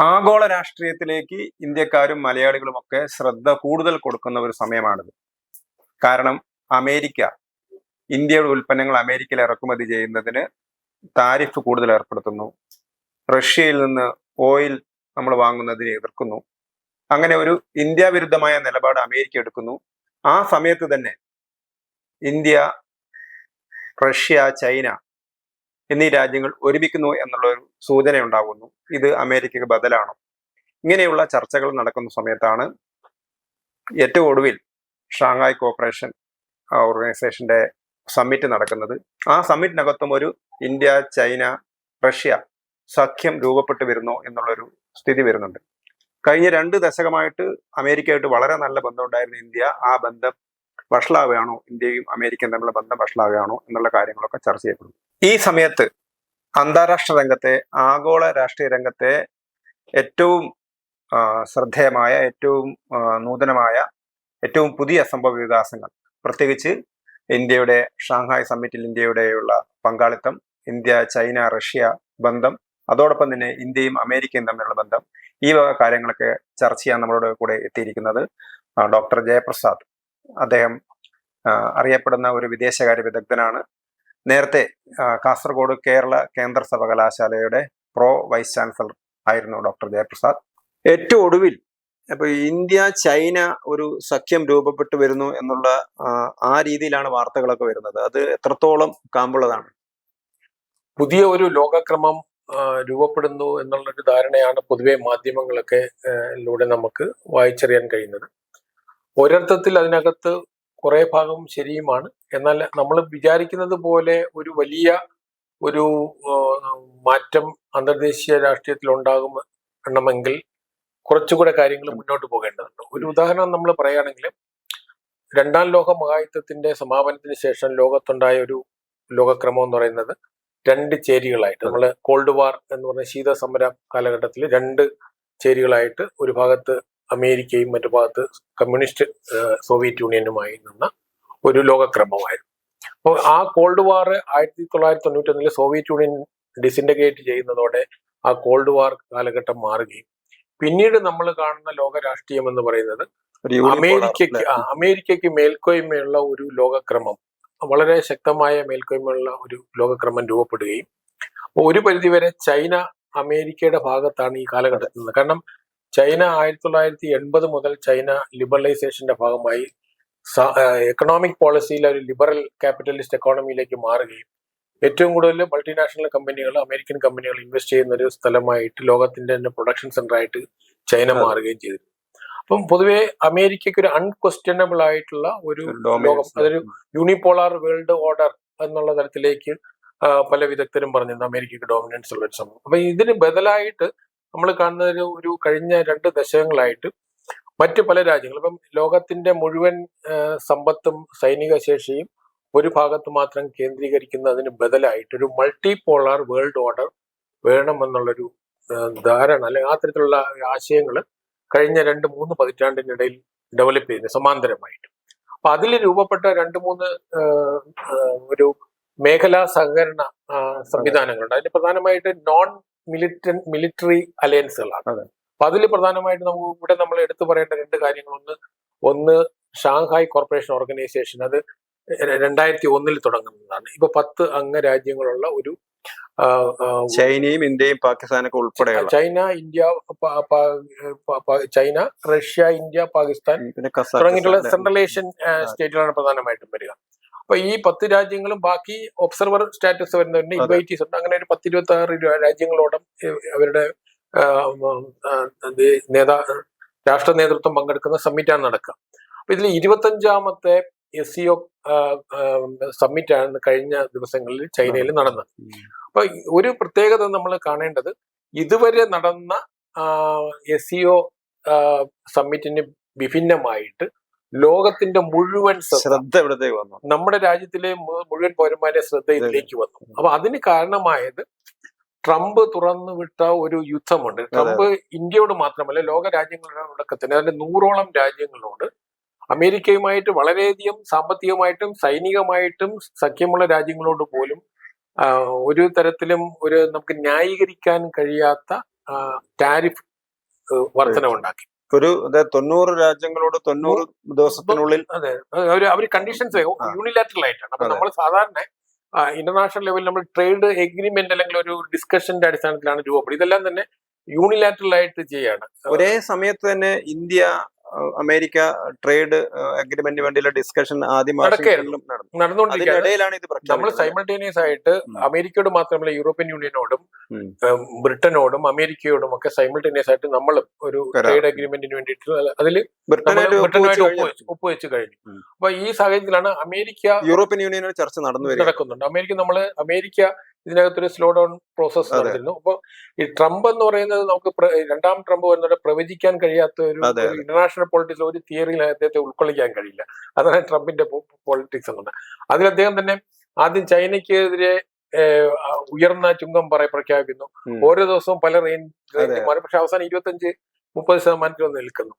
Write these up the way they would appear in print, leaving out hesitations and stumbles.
ആഗോള രാഷ്ട്രീയത്തിലേക്ക് ഇന്ത്യക്കാരും മലയാളികളും ഒക്കെ ശ്രദ്ധ കൂടുതൽ കൊടുക്കുന്ന ഒരു സമയമാണിത്. കാരണം അമേരിക്ക ഇന്ത്യയുടെ ഉൽപ്പന്നങ്ങൾ അമേരിക്കയിൽ ഇറക്കുമതി ചെയ്യുന്നതിന് താരിഫ് കൂടുതൽ ഏർപ്പെടുത്തുന്നു. റഷ്യയിൽ നിന്ന് ഓയിൽ നമ്മൾ വാങ്ങുന്നതിനെ എതിർക്കുന്നു. അങ്ങനെ ഒരു ഇന്ത്യ വിരുദ്ധമായ നിലപാട് അമേരിക്ക എടുക്കുന്നു. ആ സമയത്ത് തന്നെ ഇന്ത്യ, റഷ്യ, ചൈന എന്നീ രാജ്യങ്ങൾ ഒരുമിക്കുന്നു എന്നുള്ള ഒരു സൂചന ഉണ്ടാകുന്നു. ഇത് അമേരിക്കക്ക് ബദലാണോ? ഇങ്ങനെയുള്ള ചർച്ചകൾ നടക്കുന്ന സമയത്താണ് ഏറ്റവും ഒടുവിൽ ഷാങ്ഹായ് കോപ്പറേഷൻ ഓർഗനൈസേഷന്റെ സമ്മിറ്റ് നടക്കുന്നത്. ആ സമ്മിറ്റിനകത്തും ഒരു ഇന്ത്യ, ചൈന, റഷ്യ സഖ്യം രൂപപ്പെട്ടു വരുന്നു എന്നുള്ളൊരു സ്ഥിതി വരുന്നുണ്ട്. കഴിഞ്ഞ 2 ദശകമായിട്ട് അമേരിക്കയായിട്ട് വളരെ നല്ല ബന്ധമുണ്ടായിരുന്ന ഇന്ത്യ ആ ബന്ധം വഷളാവുകയാണോ, ഇന്ത്യയും അമേരിക്കയും തമ്മിലുള്ള ബന്ധം വഷളാവുകയാണോ എന്നുള്ള കാര്യങ്ങളൊക്കെ ചർച്ച ചെയ്യപ്പെടുന്നു. ഈ സമയത്ത് അന്താരാഷ്ട്ര രംഗത്തെ, ആഗോള രാഷ്ട്രീയ രംഗത്തെ ഏറ്റവും ശ്രദ്ധേയമായ, ഏറ്റവും നൂതനമായ, ഏറ്റവും പുതിയ സംഭവ വികാസങ്ങൾ, പ്രത്യേകിച്ച് ഇന്ത്യയുടെ ഷാങ്ഹായ് സമ്മിറ്റിൽ ഇന്ത്യയുടെയുള്ള പങ്കാളിത്തം, ഇന്ത്യ, ചൈന, റഷ്യ ബന്ധം, അതോടൊപ്പം തന്നെ ഇന്ത്യയും അമേരിക്കയും തമ്മിലുള്ള ബന്ധം, ഈ വക കാര്യങ്ങളൊക്കെ ചർച്ച ചെയ്യാൻ നമ്മളോട് കൂടെ എത്തിയിരിക്കുന്നത് ഡോക്ടർ ജയപ്രസാദ്. അദ്ദേഹം അറിയപ്പെടുന്ന ഒരു വിദേശകാര്യ വിദഗ്ധനാണ്. നേരത്തെ കാസർഗോഡ് കേരള കേന്ദ്ര സർവകലാശാലയുടെ വൈസ് ചാൻസലർ ആയിരുന്നു ഡോക്ടർ ജയപ്രസാദ്. ഏറ്റവും ഒടുവിൽ ഇപ്പൊ ഇന്ത്യ, ചൈന ഒരു സഖ്യം രൂപപ്പെട്ടു വരുന്നു എന്നുള്ള ആ രീതിയിലാണ് വാർത്തകളൊക്കെ വരുന്നത്. അത് എത്രത്തോളം കാമ്പുള്ളതാണ്? പുതിയ ഒരു ലോകക്രമം രൂപപ്പെടുന്നു എന്നുള്ളൊരു ധാരണയാണ് പൊതുവെ മാധ്യമങ്ങളൊക്കെ ലൂടെ നമുക്ക് വായിച്ചറിയാൻ കഴിയുന്നത്. ഒരർത്ഥത്തിൽ അതിനകത്ത് കുറെ ഭാഗം ശരിയുമാണ്. എന്നാൽ നമ്മൾ വിചാരിക്കുന്നത് പോലെ ഒരു വലിയ ഒരു മാറ്റം അന്തർദേശീയ രാഷ്ട്രീയത്തിൽ ഉണ്ടാകണമെങ്കിൽ കുറച്ചുകൂടെ കാര്യങ്ങൾ മുന്നോട്ട് പോകേണ്ടതുണ്ട്. ഒരു ഉദാഹരണം നമ്മൾ പറയുകയാണെങ്കിൽ, 2ാം ലോക മഹായുദ്ധത്തിന്റെ സമാപനത്തിന് ശേഷം ലോകത്തുണ്ടായ ഒരു ലോകക്രമം എന്ന് പറയുന്നത് 2 ചേരികളായിട്ട്, നമ്മൾ കോൾഡ് വാർ എന്ന് പറഞ്ഞ ശീതസമര കാലഘട്ടത്തിൽ 2 ചേരികളായിട്ട്, ഒരു ഭാഗത്ത് അമേരിക്കയും മറ്റു ഭാഗത്ത് കമ്മ്യൂണിസ്റ്റ് സോവിയറ്റ് യൂണിയനുമായി നിന്ന ഒരു ലോകക്രമമായിരുന്നു. അപ്പോൾ ആ കോൾഡ് വാർ 1991 സോവിയറ്റ് യൂണിയൻ ഡിസിൻറ്റഗ്രേറ്റ് ചെയ്യുന്നതോടെ ആ കോൾഡ് വാർ കാലഘട്ടം മാറുകയും പിന്നീട് നമ്മൾ കാണുന്ന ലോക രാഷ്ട്രീയം എന്ന് പറയുന്നത് അമേരിക്കയ്ക്ക് മേൽക്കോയ്മയുള്ള ഒരു ലോകക്രമം, വളരെ ശക്തമായ മേൽക്കോയ്മയുള്ള ഒരു ലോകക്രമം രൂപപ്പെടുകയും ഒരു പരിധിവരെ ചൈന അമേരിക്കയുടെ ഭാഗത്താണ് ഈ കാലഘട്ടത്തിൽ നിന്ന്. കാരണം ചൈന 1980 മുതൽ ചൈന ലിബറലൈസേഷന്റെ ഭാഗമായി എക്കണോമിക് പോളിസിയിൽ ഒരു ലിബറൽ ക്യാപിറ്റലിസ്റ്റ് എക്കോണമിയിലേക്ക് മാറുകയും ഏറ്റവും കൂടുതൽ മൾട്ടിനാഷണൽ കമ്പനികൾ, അമേരിക്കൻ കമ്പനികൾ ഇൻവെസ്റ്റ് ചെയ്യുന്ന ഒരു സ്ഥലമായിട്ട്, ലോകത്തിന്റെ തന്നെ പ്രൊഡക്ഷൻ സെന്റർ ആയിട്ട് ചൈന മാറുകയും ചെയ്തു. അപ്പം പൊതുവെ അമേരിക്കയ്ക്ക് ഒരു അൺക്വസ്റ്റ്യനബിൾ ആയിട്ടുള്ള ഒരു ലോകം, അതൊരു യൂണിപോളാർ വേൾഡ് ഓർഡർ എന്നുള്ള തരത്തിലേക്ക് പല വിദഗ്ധരും പറഞ്ഞിരുന്നു അമേരിക്കയ്ക്ക് ഡോമിനൻസ് ഉള്ള ഒരു സംഭവം. അപ്പൊ ഇതിന് ബദലായിട്ട് നമ്മൾ കാണുന്ന ഒരു കഴിഞ്ഞ 2 ദശകങ്ങളായിട്ട് മറ്റ് പല രാജ്യങ്ങളും, ഇപ്പം ലോകത്തിന്റെ മുഴുവൻ സമ്പത്തും സൈനിക ശേഷിയും ഒരു ഭാഗത്ത് മാത്രം കേന്ദ്രീകരിക്കുന്നതിന് ബദലായിട്ട് ഒരു മൾട്ടിപോളാർ വേൾഡ് ഓർഡർ വേണമെന്നുള്ളൊരു ധാരണ, അല്ലെങ്കിൽ ആ തരത്തിലുള്ള ആശയങ്ങൾ കഴിഞ്ഞ 2-3 പതിറ്റാണ്ടിനിടയിൽ ഡെവലപ്പ് ചെയ്യുന്നത് സമാന്തരമായിട്ട്. അപ്പൊ അതിൽ രൂപപ്പെട്ട 2-3 ഒരു മേഖലാ സഹകരണ സംവിധാനങ്ങളുണ്ട്. അതിന് പ്രധാനമായിട്ട് നോൺ മിലിറ്ററി അലയൻസുകളാണ്. അപ്പൊ അതിൽ പ്രധാനമായിട്ട് ഇവിടെ നമ്മൾ എടുത്തു പറയേണ്ട 2 കാര്യങ്ങൾ. ഒന്ന് ഷാങ്ഹായ് കോർപ്പറേഷൻ ഓർഗനൈസേഷൻ. അത് 2001 തുടങ്ങുന്നതാണ്. ഇപ്പൊ 10 അംഗരാജ്യങ്ങളുള്ള ഒരു ചൈനയും ഇന്ത്യയും പാകിസ്ഥാനൊക്കെ ഉൾപ്പെടെ, China, India, China, Russia, India, Pakistan തുടങ്ങിയിട്ടുള്ള സെൻട്രൽ ഏഷ്യൻ സ്റ്റേറ്റുകളാണ് പ്രധാനമായിട്ടും വരിക. അപ്പൊ ഈ 10 രാജ്യങ്ങളും ബാക്കി ഒബ്സർവർ സ്റ്റാറ്റസ് വരുന്നവരുടെ ഇൻവൈറ്റീസ് ഉണ്ട്. അങ്ങനെ ഒരു 10-26 രാജ്യങ്ങളോടും അവരുടെ രാഷ്ട്ര നേതൃത്വം പങ്കെടുക്കുന്ന സമ്മിറ്റാണ് നടക്കുക. അപ്പൊ ഇതിൽ 25ാമത്തെ SCO സമ്മിറ്റാണ് കഴിഞ്ഞ ദിവസങ്ങളിൽ ചൈനയിൽ നടന്നത്. അപ്പൊ ഒരു പ്രത്യേകത നമ്മൾ കാണേണ്ടത്, ഇതുവരെ നടന്ന SCO സമ്മിറ്റിന് വിഭിന്നമായിട്ട് ലോകത്തിന്റെ മുഴുവൻ ശ്രദ്ധ എവിടത്തേക്ക് വന്നു, നമ്മുടെ രാജ്യത്തിലെ മുഴുവൻ പൗരന്മാരുടെ ശ്രദ്ധ ഇതിലേക്ക് വന്നു. അപ്പൊ അതിന് കാരണമായത് ട്രംപ് തുറന്നുവിട്ട ഒരു യുദ്ധമുണ്ട്. ട്രംപ് ഇന്ത്യയോട് മാത്രമല്ല ലോക രാജ്യങ്ങളോടൊക്കെ തന്നെ, അതിന്റെ 100ഓളം രാജ്യങ്ങളോട്, അമേരിക്കയുമായിട്ട് വളരെയധികം സാമ്പത്തികമായിട്ടും സൈനികമായിട്ടും സഖ്യമുള്ള രാജ്യങ്ങളോട് പോലും ഒരു തരത്തിലും നമുക്ക് ന്യായീകരിക്കാൻ കഴിയാത്ത ടാരിഫ് വർധനവുണ്ടാക്കി. ഒരു 90 രാജ്യങ്ങളോട് 90 ദിവസത്തിനുള്ളിൽ അതെ, അവർ കണ്ടീഷൻസ് യൂണിലാറ്ററൽ ആയിട്ടാണ്. അപ്പൊ നമ്മൾ സാധാരണ ഇന്റർനാഷണൽ ലെവലിൽ നമ്മൾ ട്രേഡ് എഗ്രിമെന്റ് അല്ലെങ്കിൽ ഒരു ഡിസ്കഷന്റെ അടിസ്ഥാനത്തിലാണ് രൂപപ്പെടുന്നത്. ഇതെല്ലാം തന്നെ യൂണിലാറ്ററൽ ആയിട്ട് ചെയ്യാണ്. ഒരേ സമയത്ത് തന്നെ ഇന്ത്യ അമേരിക്ക ട്രേഡ് അഗ്രിമെന്റിന് വേണ്ടിയുള്ള ഡിസ്കഷൻ ആദ്യം നടന്നുകൊണ്ടിരിക്കുകയാണ്. അതിനിടയിലാണ് ഇത് നമ്മൾ സൈമൾട്ടേനിയസ് ആയിട്ട് അമേരിക്കയോട് മാത്രമല്ല യൂറോപ്യൻ യൂണിയനോടും ബ്രിട്ടനോടും അമേരിക്കയോടും ഒക്കെ സൈമൾട്ടേനിയസ് ആയിട്ട് നമ്മൾ ഒരു ട്രേഡ് അഗ്രിമെന്റിന് വേണ്ടിയിട്ട് അതിൽ ബ്രിട്ടനുമായിട്ട് ഒപ്പുവെച്ച് കഴിഞ്ഞു. അപ്പൊ ഈ സാഹചര്യത്തിലാണ് യൂറോപ്യൻ യൂണിയനിൽ ചർച്ച നടക്കുന്നുണ്ട്. അമേരിക്ക ഇതിനകത്തൊരു സ്ലോ ഡൗൺ പ്രോസസ് നടന്നിരുന്നു. അപ്പൊ ഈ ട്രംപ് എന്ന് പറയുന്നത് നമുക്ക് രണ്ടാം ട്രംപ് വരുന്നത് പ്രവചിക്കാൻ കഴിയാത്ത ഒരു ഇന്റർനാഷണൽ പൊളിറ്റിക്സിൽ ഒരു തിയറിയിൽ അദ്ദേഹത്തെ ഉൾക്കൊള്ളിക്കാൻ കഴിയില്ല. അതാണ് ട്രംപിന്റെ പൊളിറ്റിക്സ് എന്നത്. അതിൽ അദ്ദേഹം തന്നെ ആദ്യം ചൈനയ്ക്കെതിരെ ഉയർന്ന ചുങ്കം പ്രഖ്യാപിക്കുന്നു. ഓരോ ദിവസവും പല റേഞ്ച് മാറി. പക്ഷെ അവസാനം 25-30% നിൽക്കുന്നു.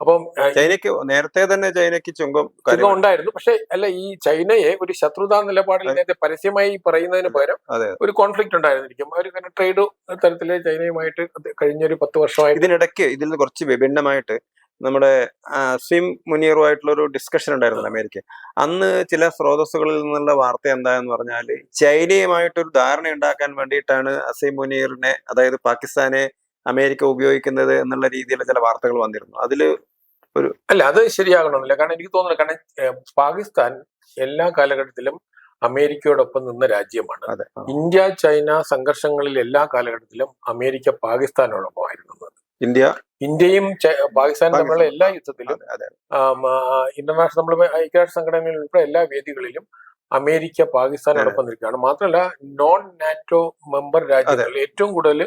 അപ്പം നേരത്തെ തന്നെ ചൈനയ്ക്ക് ചുങ്കം ഉണ്ടായിരുന്നു. പക്ഷെ അല്ല, ഈ ചൈനയെ ഒരു ശത്രുതാ നിലപാടിൽ നേരത്തെ പരസ്യമായി പറയുന്നതിന് പകരം ഒരു കോൺഫ്ലിക്റ്റ് ഉണ്ടായിരുന്നിരിക്കും. ഒരു ട്രേഡ് തരത്തില് ചൈനയുമായിട്ട് കഴിഞ്ഞൊരു 10 വർഷമായി. ഇതിനിടയ്ക്ക് ഇതിൽ നിന്ന് കുറച്ച് വിഭിന്നമായിട്ട് നമ്മുടെ അസീം മുനീറുമായിട്ടുള്ള ഒരു ഡിസ്കഷൻ ഉണ്ടായിരുന്നു അമേരിക്ക. അന്ന് ചില സ്രോതസ്സുകളിൽ നിന്നുള്ള വാർത്ത എന്താന്ന് പറഞ്ഞാല് ചൈനയുമായിട്ടൊരു ധാരണ ഉണ്ടാക്കാൻ വേണ്ടിയിട്ടാണ് അസീം മുനീറിനെ, അതായത് പാകിസ്ഥാനെ അമേരിക്ക ഉപയോഗിക്കുന്നത് എന്നുള്ള രീതിയിലുള്ള ചില വാർത്തകൾ വന്നിരുന്നു. അതില് അത് ശരിയാകണമെന്നില്ല. കാരണം എനിക്ക് തോന്നുന്നില്ല. കാരണം പാകിസ്ഥാൻ എല്ലാ കാലഘട്ടത്തിലും അമേരിക്കയോടൊപ്പം നിന്ന രാജ്യമാണ്. ഇന്ത്യ ചൈന സംഘർഷങ്ങളിൽ എല്ലാ കാലഘട്ടത്തിലും അമേരിക്ക പാകിസ്ഥാനോടൊപ്പമായിരുന്നു. ഇന്ത്യയും പാകിസ്ഥാനും തമ്മിലുള്ള എല്ലാ യുദ്ധത്തിലും ഇന്റർനാഷണൽ നമ്മൾ ഐക്യരാഷ്ട്ര സംഘടനയിൽ ഉൾപ്പെടെ എല്ലാ വേദികളിലും അമേരിക്ക പാകിസ്ഥാനോടൊപ്പം നിൽക്കുകയാണ്. മാത്രമല്ല നോൺ നാറ്റോ മെമ്പർ രാജ്യങ്ങളിൽ ഏറ്റവും കൂടുതൽ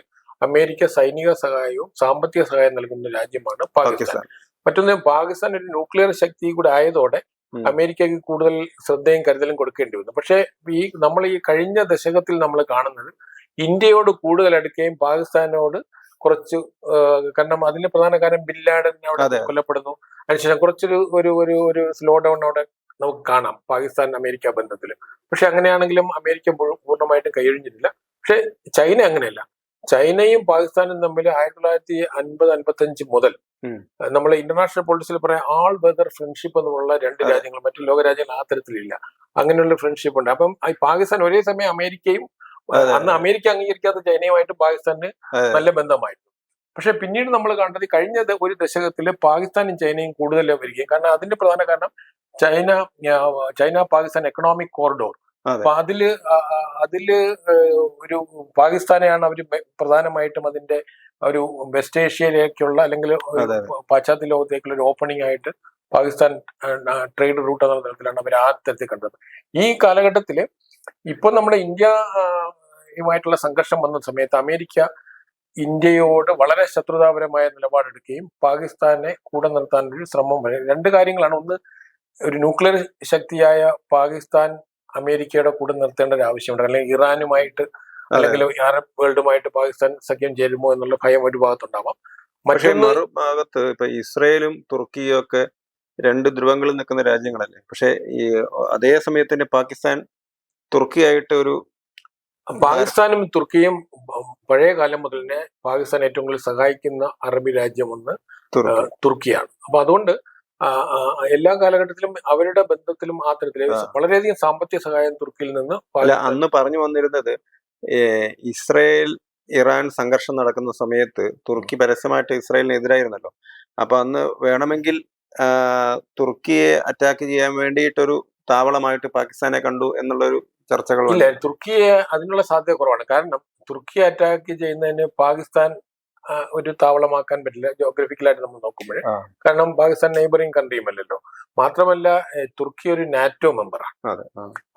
അമേരിക്ക സൈനിക സഹായവും സാമ്പത്തിക സഹായം നൽകുന്ന രാജ്യമാണ് പാകിസ്ഥാൻ. മറ്റൊന്ന്, പാകിസ്ഥാൻ ഒരു ന്യൂക്ലിയർ ശക്തി കൂടെ ആയതോടെ അമേരിക്കയ്ക്ക് കൂടുതൽ ശ്രദ്ധയും കരുതലും കൊടുക്കേണ്ടി വന്നു. പക്ഷേ നമ്മൾ ഈ കഴിഞ്ഞ ദശകത്തിൽ നമ്മൾ കാണുന്നത് ഇന്ത്യയോട് കൂടുതൽ അടുക്കുകയും പാകിസ്ഥാനോട് കുറച്ച്, കാരണം അതിന്റെ പ്രധാന കാര്യം ബിൻ ലാഡൻ അവിടെ കൊല്ലപ്പെടുന്നു. അതിനുശേഷം കുറച്ചൊരു ഒരു സ്ലോ ഡൗൺ അവിടെ നമുക്ക് കാണാം പാകിസ്ഥാൻ അമേരിക്ക ബന്ധത്തിൽ. പക്ഷെ അങ്ങനെയാണെങ്കിലും അമേരിക്ക പൂർണ്ണമായിട്ടും കൈയൊഴിഞ്ഞിട്ടില്ല. പക്ഷെ ചൈന അങ്ങനെയല്ല. ചൈനയും പാകിസ്ഥാനും തമ്മിൽ 1950-55 മുതൽ നമ്മൾ ഇന്റർനാഷണൽ പൊളിറ്റിക്സിൽ പറയാം ആൾ വെതർ ഫ്രണ്ട്ഷിപ്പ് എന്നുള്ള രണ്ട് രാജ്യങ്ങൾ, മറ്റു ലോകരാജ്യങ്ങൾ ആ തരത്തിലില്ല. അങ്ങനെയുള്ള ഫ്രണ്ട്ഷിപ്പ് ഉണ്ട്. അപ്പം പാകിസ്ഥാൻ ഒരേ സമയം അമേരിക്കയും, അന്ന് അമേരിക്ക അംഗീകരിക്കാത്ത ചൈനയുമായിട്ട് പാകിസ്ഥാന് നല്ല ബന്ധമായിരുന്നു. പക്ഷെ പിന്നീട് നമ്മൾ കണ്ടത് കഴിഞ്ഞ ഒരു ദശകത്തിൽ പാകിസ്ഥാനും ചൈനയും കൂടുതൽ വരികയും, കാരണം അതിന്റെ പ്രധാന കാരണം ചൈന പാകിസ്ഥാൻ എക്കണോമിക് കോറിഡോർ. അപ്പൊ അതില് ഒരു പാകിസ്ഥാനെയാണ് അവർ പ്രധാനമായിട്ടും അതിന്റെ ഒരു വെസ്റ്റ് ഏഷ്യയിലേക്കുള്ള അല്ലെങ്കിൽ പാശ്ചാത്യ ലോകത്തേക്കുള്ള ഒരു ഓപ്പണിംഗ് ആയിട്ട് പാകിസ്ഥാൻ ട്രേഡ് റൂട്ട് എന്ന തരത്തിലാണ് അവർ ആ തരത്തിൽ കണ്ടത്. ഈ കാലഘട്ടത്തില് ഇപ്പൊ നമ്മുടെ ഇന്ത്യയുമായിട്ടുള്ള സംഘർഷം വന്ന സമയത്ത് അമേരിക്ക ഇന്ത്യയോട് വളരെ ശത്രുതാപരമായ നിലപാടെടുക്കുകയും പാകിസ്ഥാനെ കൂടെ നിർത്താനൊരു ശ്രമം വരും. രണ്ട് കാര്യങ്ങളാണ്. ഒന്ന്, ഒരു ന്യൂക്ലിയർ ശക്തിയായ പാകിസ്ഥാൻ അമേരിക്കയുടെ കൂടെ നിർത്തേണ്ട ഒരു ആവശ്യമുണ്ട്. അല്ലെങ്കിൽ ഇറാനുമായിട്ട് അല്ലെങ്കിൽ അറബ് വേൾഡുമായിട്ട് പാകിസ്ഥാൻ സഖ്യം ചേരുമോ എന്നുള്ള ഭയം ഒരു ഭാഗത്തുണ്ടാവാം. മറുഭാഗത്ത് ഇപ്പൊ ഇസ്രയേലും തുർക്കിയും ഒക്കെ രണ്ട് ധ്രുവങ്ങളിൽ നിൽക്കുന്ന രാജ്യങ്ങളല്ലേ. പക്ഷെ ഈ അതേ സമയത്ത് പാകിസ്ഥാൻ തുർക്കിയായിട്ട് പാകിസ്ഥാനും തുർക്കിയും പഴയ കാലം മുതൽ തന്നെ പാകിസ്ഥാൻ ഏറ്റവും കൂടുതൽ സഹായിക്കുന്ന അറബി രാജ്യം ഒന്ന് തുർക്കിയാണ്. അപ്പൊ അതുകൊണ്ട് എല്ലാ കാലഘട്ടത്തിലും അവരുടെ ബന്ധത്തിലും ആ തരത്തില് വളരെയധികം സാമ്പത്തിക സഹായം തുർക്കിയിൽ നിന്ന് അന്ന് പറഞ്ഞു വന്നിരുന്നത്. ഇസ്രയേൽ ഇറാൻ സംഘർഷം നടക്കുന്ന സമയത്ത് തുർക്കി പരസ്യമായിട്ട് ഇസ്രായേലിനെതിരായിരുന്നല്ലോ. അപ്പൊ അന്ന് വേണമെങ്കിൽ തുർക്കിയെ അറ്റാക്ക് ചെയ്യാൻ വേണ്ടിയിട്ടൊരു താവളമായിട്ട് പാകിസ്ഥാനെ കണ്ടു എന്നുള്ളൊരു ചർച്ചകൾ. ഇല്ല, തുർക്കിയെ അതിനുള്ള സാധ്യത കുറവാണ്. കാരണം തുർക്കിയെ അറ്റാക്ക് ചെയ്യുന്നതിന് പാകിസ്ഥാൻ ഒരു താവളമാക്കാൻ പറ്റില്ല ജോഗ്രഫിക്കലായിട്ട് നമ്മൾ നോക്കുമ്പോൾ. കാരണം പാകിസ്ഥാൻ നെയ്ബറിംഗ് കൺട്രിയും അല്ലല്ലോ. മാത്രമല്ല തുർക്കി ഒരു നാറ്റോ മെമ്പറാണ്.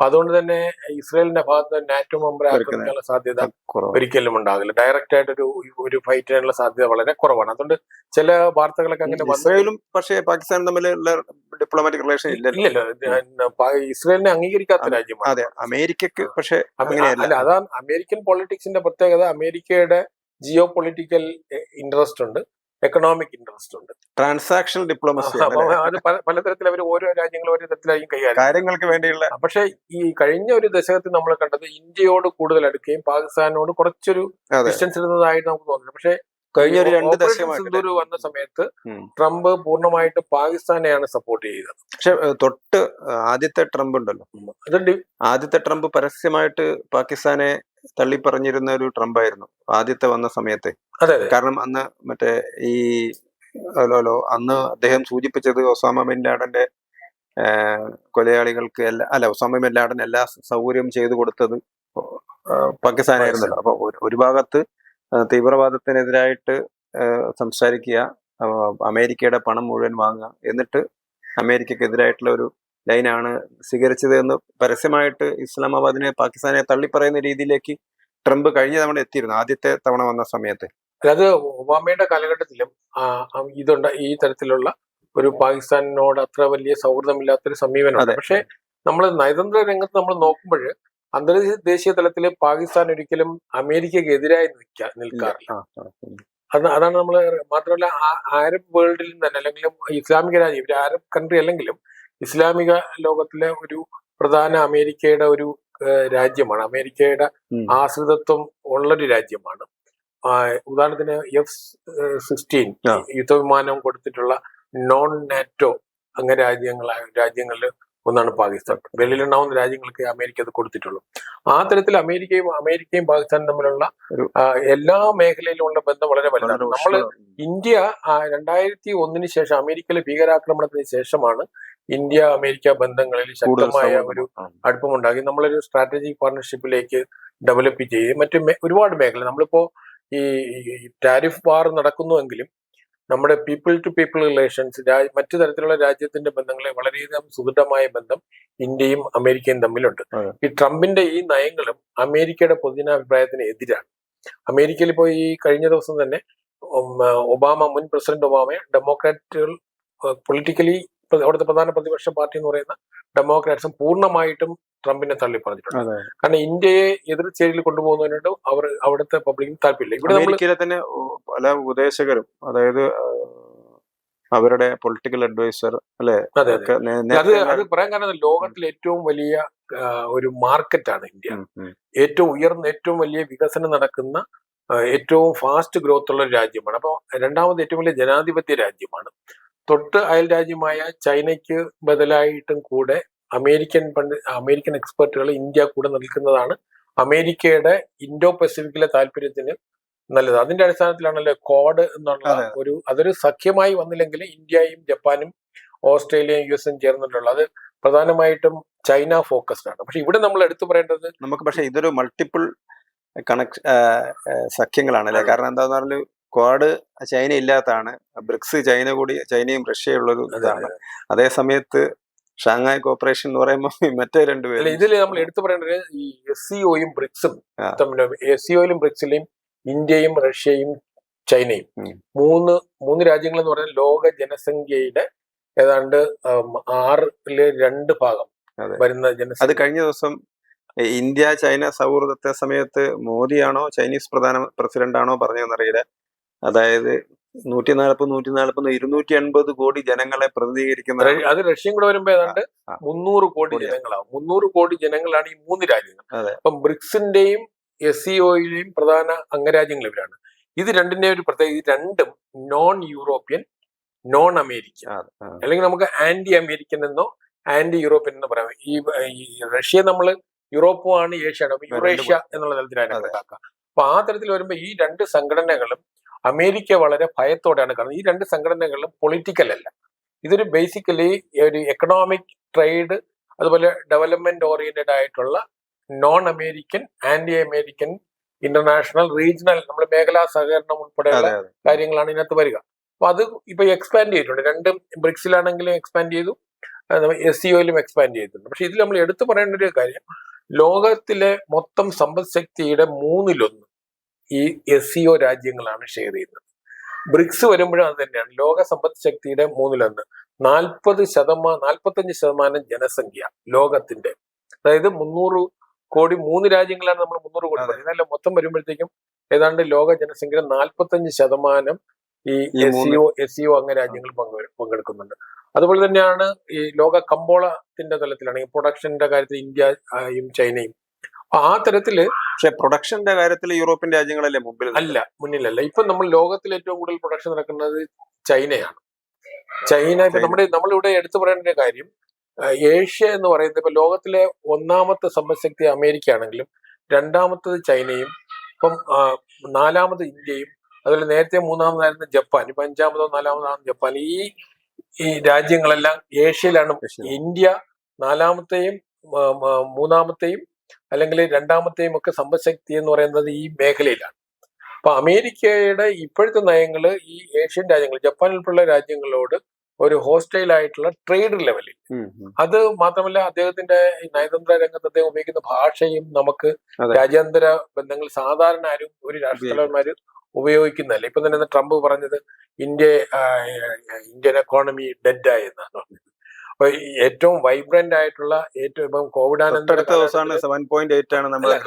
അതുകൊണ്ട് തന്നെ ഇസ്രയേലിന്റെ ഭാഗത്ത് നാറ്റോ മെമ്പർ ആക്രമിക്കാനുള്ള സാധ്യത ഒരിക്കലും ഉണ്ടാകില്ല. ഡയറക്റ്റ് ആയിട്ട് ഒരു ഫൈറ്റ് ചെയ്യാനുള്ള സാധ്യത വളരെ കുറവാണ്. അതുകൊണ്ട് ചില വാർത്തകളൊക്കെ അങ്ങനെ ഇസ്രയേലും പക്ഷേ പാകിസ്ഥാനും തമ്മിലുള്ള ഡിപ്ലോമാറ്റിക് റിലേഷൻ ഇല്ലല്ലോ. ഇസ്രയേലിനെ അംഗീകരിക്കാത്ത രാജ്യമാണ്. അതെ, അമേരിക്കക്ക് പക്ഷേ അല്ല, അതാണ് അമേരിക്കൻ പൊളിറ്റിക്സിന്റെ പ്രത്യേകത. അമേരിക്കയുടെ ജിയോ പൊളിറ്റിക്കൽ ഇൻട്രസ്റ്റ് ഉണ്ട്. എക്കണോമിക് ഇൻട്രസ്റ്റ് ഉണ്ട്. ട്രാൻസാക്ഷൻ ഡിപ്ലോമസി അപ്പൊ അത് പലതരത്തിൽ അവർ ഓരോ രാജ്യങ്ങൾ ഓരോ തരത്തിലായിരിക്കും കൈകാര്യം കാര്യങ്ങൾക്ക് വേണ്ടിയുള്ള. പക്ഷെ ഈ കഴിഞ്ഞ ഒരു ദശകത്തിൽ നമ്മൾ കണ്ടത് ഇന്ത്യയോട് കൂടുതൽ അടുക്കുകയും പാകിസ്ഥാനോട് കുറച്ചൊരു ഡിസ്റ്റൻസ് ഇടുന്നതായിട്ട് നമുക്ക് തോന്നുന്നു. പക്ഷെ കഴിഞ്ഞ ഒരു 2 ഓപ്പറേഷൻ ദശകമായിട്ട് സിന്ദൂർ വന്ന സമയത്ത് ട്രംപ് പൂർണ്ണമായിട്ട് പാകിസ്ഥാനെയാണ് സപ്പോർട്ട് ചെയ്തത്. പക്ഷെ തൊട്ട് ആദ്യത്തെ ട്രംപ് ഉണ്ടല്ലോ, അതുകൊണ്ട് ആദ്യത്തെ ട്രംപ് പരസ്യമായിട്ട് പാകിസ്ഥാനെ തള്ളിപ്പറഞ്ഞിരുന്ന ഒരു ട്രംപ് ആയിരുന്നു ആദ്യത്തെ വന്ന സമയത്ത്. അതെ കാരണം അന്ന് മറ്റേ ഈ അന്ന് അദ്ദേഹം സൂചിപ്പിച്ചത് ഒസാമ ബിൻ ലാഡന്റെ കൊലയാളികൾക്ക് ഒസാമ ബിൻ ലാഡൻ എല്ലാ സൗകര്യവും ചെയ്തു കൊടുത്തത് പാകിസ്ഥാനായിരുന്നല്ലോ. അപ്പൊ ഒരു ഭാഗത്ത് തീവ്രവാദത്തിനെതിരായിട്ട് സംസാരിക്കുക, അമേരിക്കയുടെ പണം മുഴുവൻ വാങ്ങുക, എന്നിട്ട് അമേരിക്കക്കെതിരായിട്ടുള്ള ഒരു ലൈനാണ് സ്വീകരിച്ചത് എന്ന് പരസ്യമായിട്ട് ഇസ്ലാമാബാദിനെ പാകിസ്ഥാനെ തള്ളിപ്പറയുന്ന രീതിയിലേക്ക് ട്രംപ് കഴിഞ്ഞ തവണ എത്തിയിരുന്നു, ആദ്യത്തെ തവണ വന്ന സമയത്ത്. അത് ഒബാമയുടെ കാലഘട്ടത്തിലും ഈ തരത്തിലുള്ള ഒരു പാകിസ്ഥാനോട് അത്ര വലിയ സൗഹൃദമില്ലാത്തൊരു സമീപനമാണ്. പക്ഷെ നമ്മൾ നയതന്ത്ര രംഗത്ത് നമ്മൾ നോക്കുമ്പോൾ അന്തർദേശീയ തലത്തിൽ പാകിസ്ഥാൻ ഒരിക്കലും അമേരിക്കക്ക് എതിരായി നിൽക്കാറില്ല. അതാണ് നമ്മൾ മാത്രമല്ല അറബ് വേൾഡിൽ തന്നെ അല്ലെങ്കിൽ ഇസ്ലാമിക രാജ്യം, ഇവർ അറബ് കൺട്രി അല്ലെങ്കിലും ഇസ്ലാമിക ലോകത്തിലെ ഒരു പ്രധാന അമേരിക്കയുടെ ഒരു രാജ്യമാണ്. അമേരിക്കയുടെ ആശ്രിതത്വം ഉള്ളൊരു രാജ്യമാണ്. ഉദാഹരണത്തിന് F-16 യുദ്ധവിമാനം കൊടുത്തിട്ടുള്ള നോൺ നാറ്റോ അംഗ രാജ്യങ്ങളിൽ ഒന്നാണ് പാകിസ്ഥാൻ. വെളിയിലുണ്ടാവുന്ന രാജ്യങ്ങൾക്ക് അമേരിക്ക അത് കൊടുത്തിട്ടുള്ളൂ. ആ തരത്തിൽ അമേരിക്കയും പാകിസ്ഥാനും തമ്മിലുള്ള എല്ലാ മേഖലയിലുമുള്ള ബന്ധം വളരെ വലുതാണ്. ഇന്ത്യ 2001 ശേഷം അമേരിക്കയിലെ ഭീകരാക്രമണത്തിന് ശേഷമാണ് ഇന്ത്യ അമേരിക്ക ബന്ധങ്ങളിൽ ശക്തമായ ഒരു അടുപ്പമുണ്ടാക്കി നമ്മളൊരു സ്ട്രാറ്റജിക് പാർട്ണർഷിപ്പിലേക്ക് ഡെവലപ്പ് ചെയ്യുകയും ഒരുപാട് മേഖല നമ്മളിപ്പോ ഈ ടാരിഫ് വാർ നടക്കുന്നുവെങ്കിലും നമ്മുടെ പീപ്പിൾ ടു പീപ്പിൾ റിലേഷൻസ് മറ്റു തരത്തിലുള്ള രാജ്യത്തിന്റെ ബന്ധങ്ങളെ വളരെയധികം സുദൃഢമായ ബന്ധം ഇന്ത്യയും അമേരിക്കയും തമ്മിലുണ്ട്. ഈ ട്രംപിന്റെ ഈ നയങ്ങളും അമേരിക്കയുടെ പൊതുജനാഭിപ്രായത്തിന് എതിരാണ്. അമേരിക്കയിൽ ഇപ്പോൾ ഈ കഴിഞ്ഞ ദിവസം തന്നെ മുൻ പ്രസിഡന്റ് ഒബാമയെ ഡെമോക്രാറ്റുകൾ പൊളിറ്റിക്കലി അവിടുത്തെ പ്രധാന പ്രതിപക്ഷ പാർട്ടി എന്ന് പറയുന്ന ഡെമോക്രാറ്റ്സും പൂർണ്ണമായിട്ടും ട്രംപിനെ തള്ളി പറഞ്ഞിട്ടുണ്ട്. കാരണം ഇന്ത്യയെ എതിർച്ചേരിയിൽ കൊണ്ടുപോകുന്നതിനോട് അവിടുത്തെ പബ്ലിക്കിന് താല്പര്യമില്ല. ഇവിടെ അമേരിക്കയിലെ തന്നെ പല ഉപദേശകരും, അതായത് അവരുടെ പൊളിറ്റിക്കൽ അഡ്വൈസർ അല്ലെ, അത് പറയാൻ കാരണം ലോകത്തിൽ ഏറ്റവും വലിയ ഒരു മാർക്കറ്റാണ് ഇന്ത്യ. ഏറ്റവും ഉയർന്ന ഏറ്റവും വലിയ വികസനം നടക്കുന്ന ഏറ്റവും ഫാസ്റ്റ് ഗ്രോത്ത് ഉള്ള ഒരു രാജ്യമാണ്. അപ്പോൾ രണ്ടാമത് ഏറ്റവും വലിയ ജനാധിപത്യ രാജ്യമാണ്. തൊട്ട് അയൽ രാജ്യമായ ചൈനയ്ക്ക് ബദലായിട്ടും കൂടെ അമേരിക്കൻ എക്സ്പെർട്ടുകൾ ഇന്ത്യ കൂടെ നിൽക്കുന്നതാണ് അമേരിക്കയുടെ ഇൻഡോ പസഫിക്കിലെ താല്പര്യത്തിന് നല്ലത്. അതിന്റെ അടിസ്ഥാനത്തിലാണല്ലോ ക്വാഡ് എന്നുള്ള അതൊരു സഖ്യമായി വന്നില്ലെങ്കിൽ ഇന്ത്യയും ജപ്പാനും ഓസ്ട്രേലിയയും US ചേർന്നിട്ടുള്ള അത് പ്രധാനമായിട്ടും ചൈന ഫോക്കസ്ഡ് ആണ്. പക്ഷെ ഇവിടെ നമ്മൾ എടുത്തു പറയേണ്ടത് പക്ഷെ ഇതൊരു മൾട്ടിപ്പിൾ സഖ്യങ്ങളാണ് അല്ലെ. കാരണം എന്താന്ന് പറഞ്ഞാൽ ക്വാഡ് ചൈന ഇല്ലാത്തതാണ്, ബ്രിക്സ് ചൈനയും റഷ്യയും ഉള്ളൊരു ഇതാണ്. അതേ സമയത്ത് ഷാങ്ഹായ് കോപ്പറേഷൻ എന്ന് പറയുമ്പോൾ മറ്റേ രണ്ടുപേരും. ഇതിൽ നമ്മൾ എടുത്തു പറയേണ്ടത് ഈ SCOയും ബ്രിക്സും SCOയിലും ബ്രിക്സിലെയും ഇന്ത്യയും റഷ്യയും ചൈനയും മൂന്ന് രാജ്യങ്ങൾ എന്ന് പറഞ്ഞാൽ ലോക ജനസംഖ്യയുടെ ഏതാണ്ട് 2/6 വരുന്ന ജനസംഖ്യ. അത് കഴിഞ്ഞ ദിവസം ഇന്ത്യ ചൈന സൗഹൃദത്തെ സമയത്ത് മോദിയാണോ ചൈനീസ് പ്രസിഡന്റ് ആണോ പറഞ്ഞതെന്നറിയില്ല. അതായത് 240 കോടി ജനങ്ങളെ പ്രതിനിധീകരിക്കുന്ന, അത് റഷ്യയും കൂടെ വരുമ്പോ ഏതാണ്ട് 300 കോടി ജനങ്ങളാവും. 300 കോടി ജനങ്ങളാണ് ഈ 3 രാജ്യങ്ങൾ. അപ്പം ബ്രിക്സിന്റെയും SCOയിലെയും പ്രധാന അംഗരാജ്യങ്ങൾ ഇവരാണ്. ഇത് രണ്ടിന്റെയും ഒരു പ്രത്യേകത, ഇത് രണ്ടും നോൺ യൂറോപ്യൻ, നോൺ അമേരിക്കൻ, അല്ലെങ്കിൽ നമുക്ക് ആന്റി അമേരിക്കൻ എന്നോ ആന്റി യൂറോപ്യൻ എന്ന് പറയാം. ഈ റഷ്യ നമ്മൾ യൂറോപ്പുമാണ്, ഏഷ്യയാണ്, യുറേഷ്യ എന്നുള്ള തരത്തിലാണ് കണക്കാക്കുക. അപ്പൊ ആ തരത്തിൽ വരുമ്പോ ഈ രണ്ട് സംഘടനകളും അമേരിക്ക വളരെ ഭയത്തോടെയാണ് കാണുന്നത്. ഈ രണ്ട് സംഘടനകളും പൊളിറ്റിക്കൽ അല്ല, ഇതൊരു ബേസിക്കലി ഒരു എക്കണോമിക് ട്രേഡ് അതുപോലെ ഡെവലപ്മെന്റ് ഓറിയന്റഡ് ആയിട്ടുള്ള non American, anti American, international, regional, നമ്മുടെ മേഖലാ സഹകരണം ഉൾപ്പെടെയുള്ള കാര്യങ്ങളാണ് ഇതിനകത്ത് വരിക. അപ്പൊ അത് ഇപ്പൊ എക്സ്പാൻഡ് ചെയ്തിട്ടുണ്ട്. രണ്ടും ബ്രിക്സിലാണെങ്കിലും എക്സ്പാൻഡ് ചെയ്തു, SCOയിലും എക്സ്പാൻഡ് ചെയ്തിട്ടുണ്ട്. പക്ഷെ ഇതിൽ നമ്മൾ എടുത്തു പറയേണ്ട ഒരു കാര്യം, ലോകത്തിലെ മൊത്തം സമ്പദ് ശക്തിയുടെ 1/3 ഈ SCO രാജ്യങ്ങളാണ് ഷെയർ ചെയ്യുന്നത്. ബ്രിക്സ് വരുമ്പോഴും അത് തന്നെയാണ്. ലോക സമ്പദ് ശക്തിയുടെ 1/3 45% ജനസംഖ്യ ലോകത്തിന്റെ, അതായത് 300 കോടി 3 രാജ്യങ്ങളാണ് നമ്മൾ 300 കോടി പറയുന്നത്. അല്ല, മൊത്തം വരുമ്പോഴത്തേക്കും ഏതാണ്ട് ലോക ജനസംഖ്യയുടെ 45% ഈ ഈ മൂന്ന് SCO അംഗ രാജ്യങ്ങൾ പങ്കെടുക്കുന്നുണ്ട്. അതുപോലെ തന്നെയാണ് ഈ ലോക കമ്പോളത്തിന്റെ തലത്തിലാണെങ്കിൽ പ്രൊഡക്ഷന്റെ കാര്യത്തിൽ ഇന്ത്യയും ചൈനയും. അപ്പൊ ആ തരത്തില് പക്ഷെ പ്രൊഡക്ഷന്റെ കാര്യത്തിൽ യൂറോപ്യൻ രാജ്യങ്ങളല്ലേ മുമ്പിൽ അല്ല, മുന്നിലല്ല. ഇപ്പൊ നമ്മൾ ലോകത്തിൽ ഏറ്റവും കൂടുതൽ പ്രൊഡക്ഷൻ നടക്കുന്നത് ചൈനയാണ്. ചൈന ഇപ്പൊ നമ്മളിവിടെ എടുത്തു പറയേണ്ട ഒരു കാര്യം, ഏഷ്യ എന്ന് പറയുന്നത് ഇപ്പൊ ലോകത്തിലെ ഒന്നാമത്തെ സമ്പദ്ശക്തി അമേരിക്ക ആണെങ്കിലും രണ്ടാമത്തത് ചൈനയും ഇപ്പം നാലാമത് ഇന്ത്യയും അതുപോലെ നേരത്തെ മൂന്നാമതായിരുന്ന ജപ്പാൻ, ഇപ്പൊ അഞ്ചാമതോ നാലാമതാണ് ജപ്പാൻ. ഈ രാജ്യങ്ങളെല്ലാം ഏഷ്യയിലാണ്. ഇന്ത്യ നാലാമത്തെയും മൂന്നാമത്തെയും അല്ലെങ്കിൽ രണ്ടാമത്തെയും ഒക്കെ സമ്പദ്ശക്തി എന്ന് പറയുന്നത് ഈ മേഖലയിലാണ്. അപ്പൊ അമേരിക്കയുടെ ഇപ്പോഴത്തെ നയങ്ങള് ഈ ഏഷ്യൻ രാജ്യങ്ങൾ, ജപ്പാൻ ഉൾപ്പെടെയുള്ള രാജ്യങ്ങളോട് ഒരു ഹോസ്റ്റൈൽ ആയിട്ടുള്ള ട്രേഡ് ലെവലിൽ, അത് മാത്രമല്ല അദ്ദേഹത്തിന്റെ നയതന്ത്ര രംഗത്ത് അദ്ദേഹം ഉപയോഗിക്കുന്ന ഭാഷയും നമുക്ക് രാജ്യാന്തര ബന്ധങ്ങൾ സാധാരണ ആരും ഒരു രാഷ്ട്രതലവന്മാര് ഉപയോഗിക്കുന്നതല്ല. ഇപ്പൊ തന്നെ ട്രംപ് പറഞ്ഞത് ഇന്ത്യൻ എക്കോണമി ഡെഡായി എന്നാണ് പറഞ്ഞത്. അപ്പൊ ഏറ്റവും വൈബ്രന്റ് ആയിട്ടുള്ള ഏറ്റവും ഇപ്പം കോവിഡാനന്തര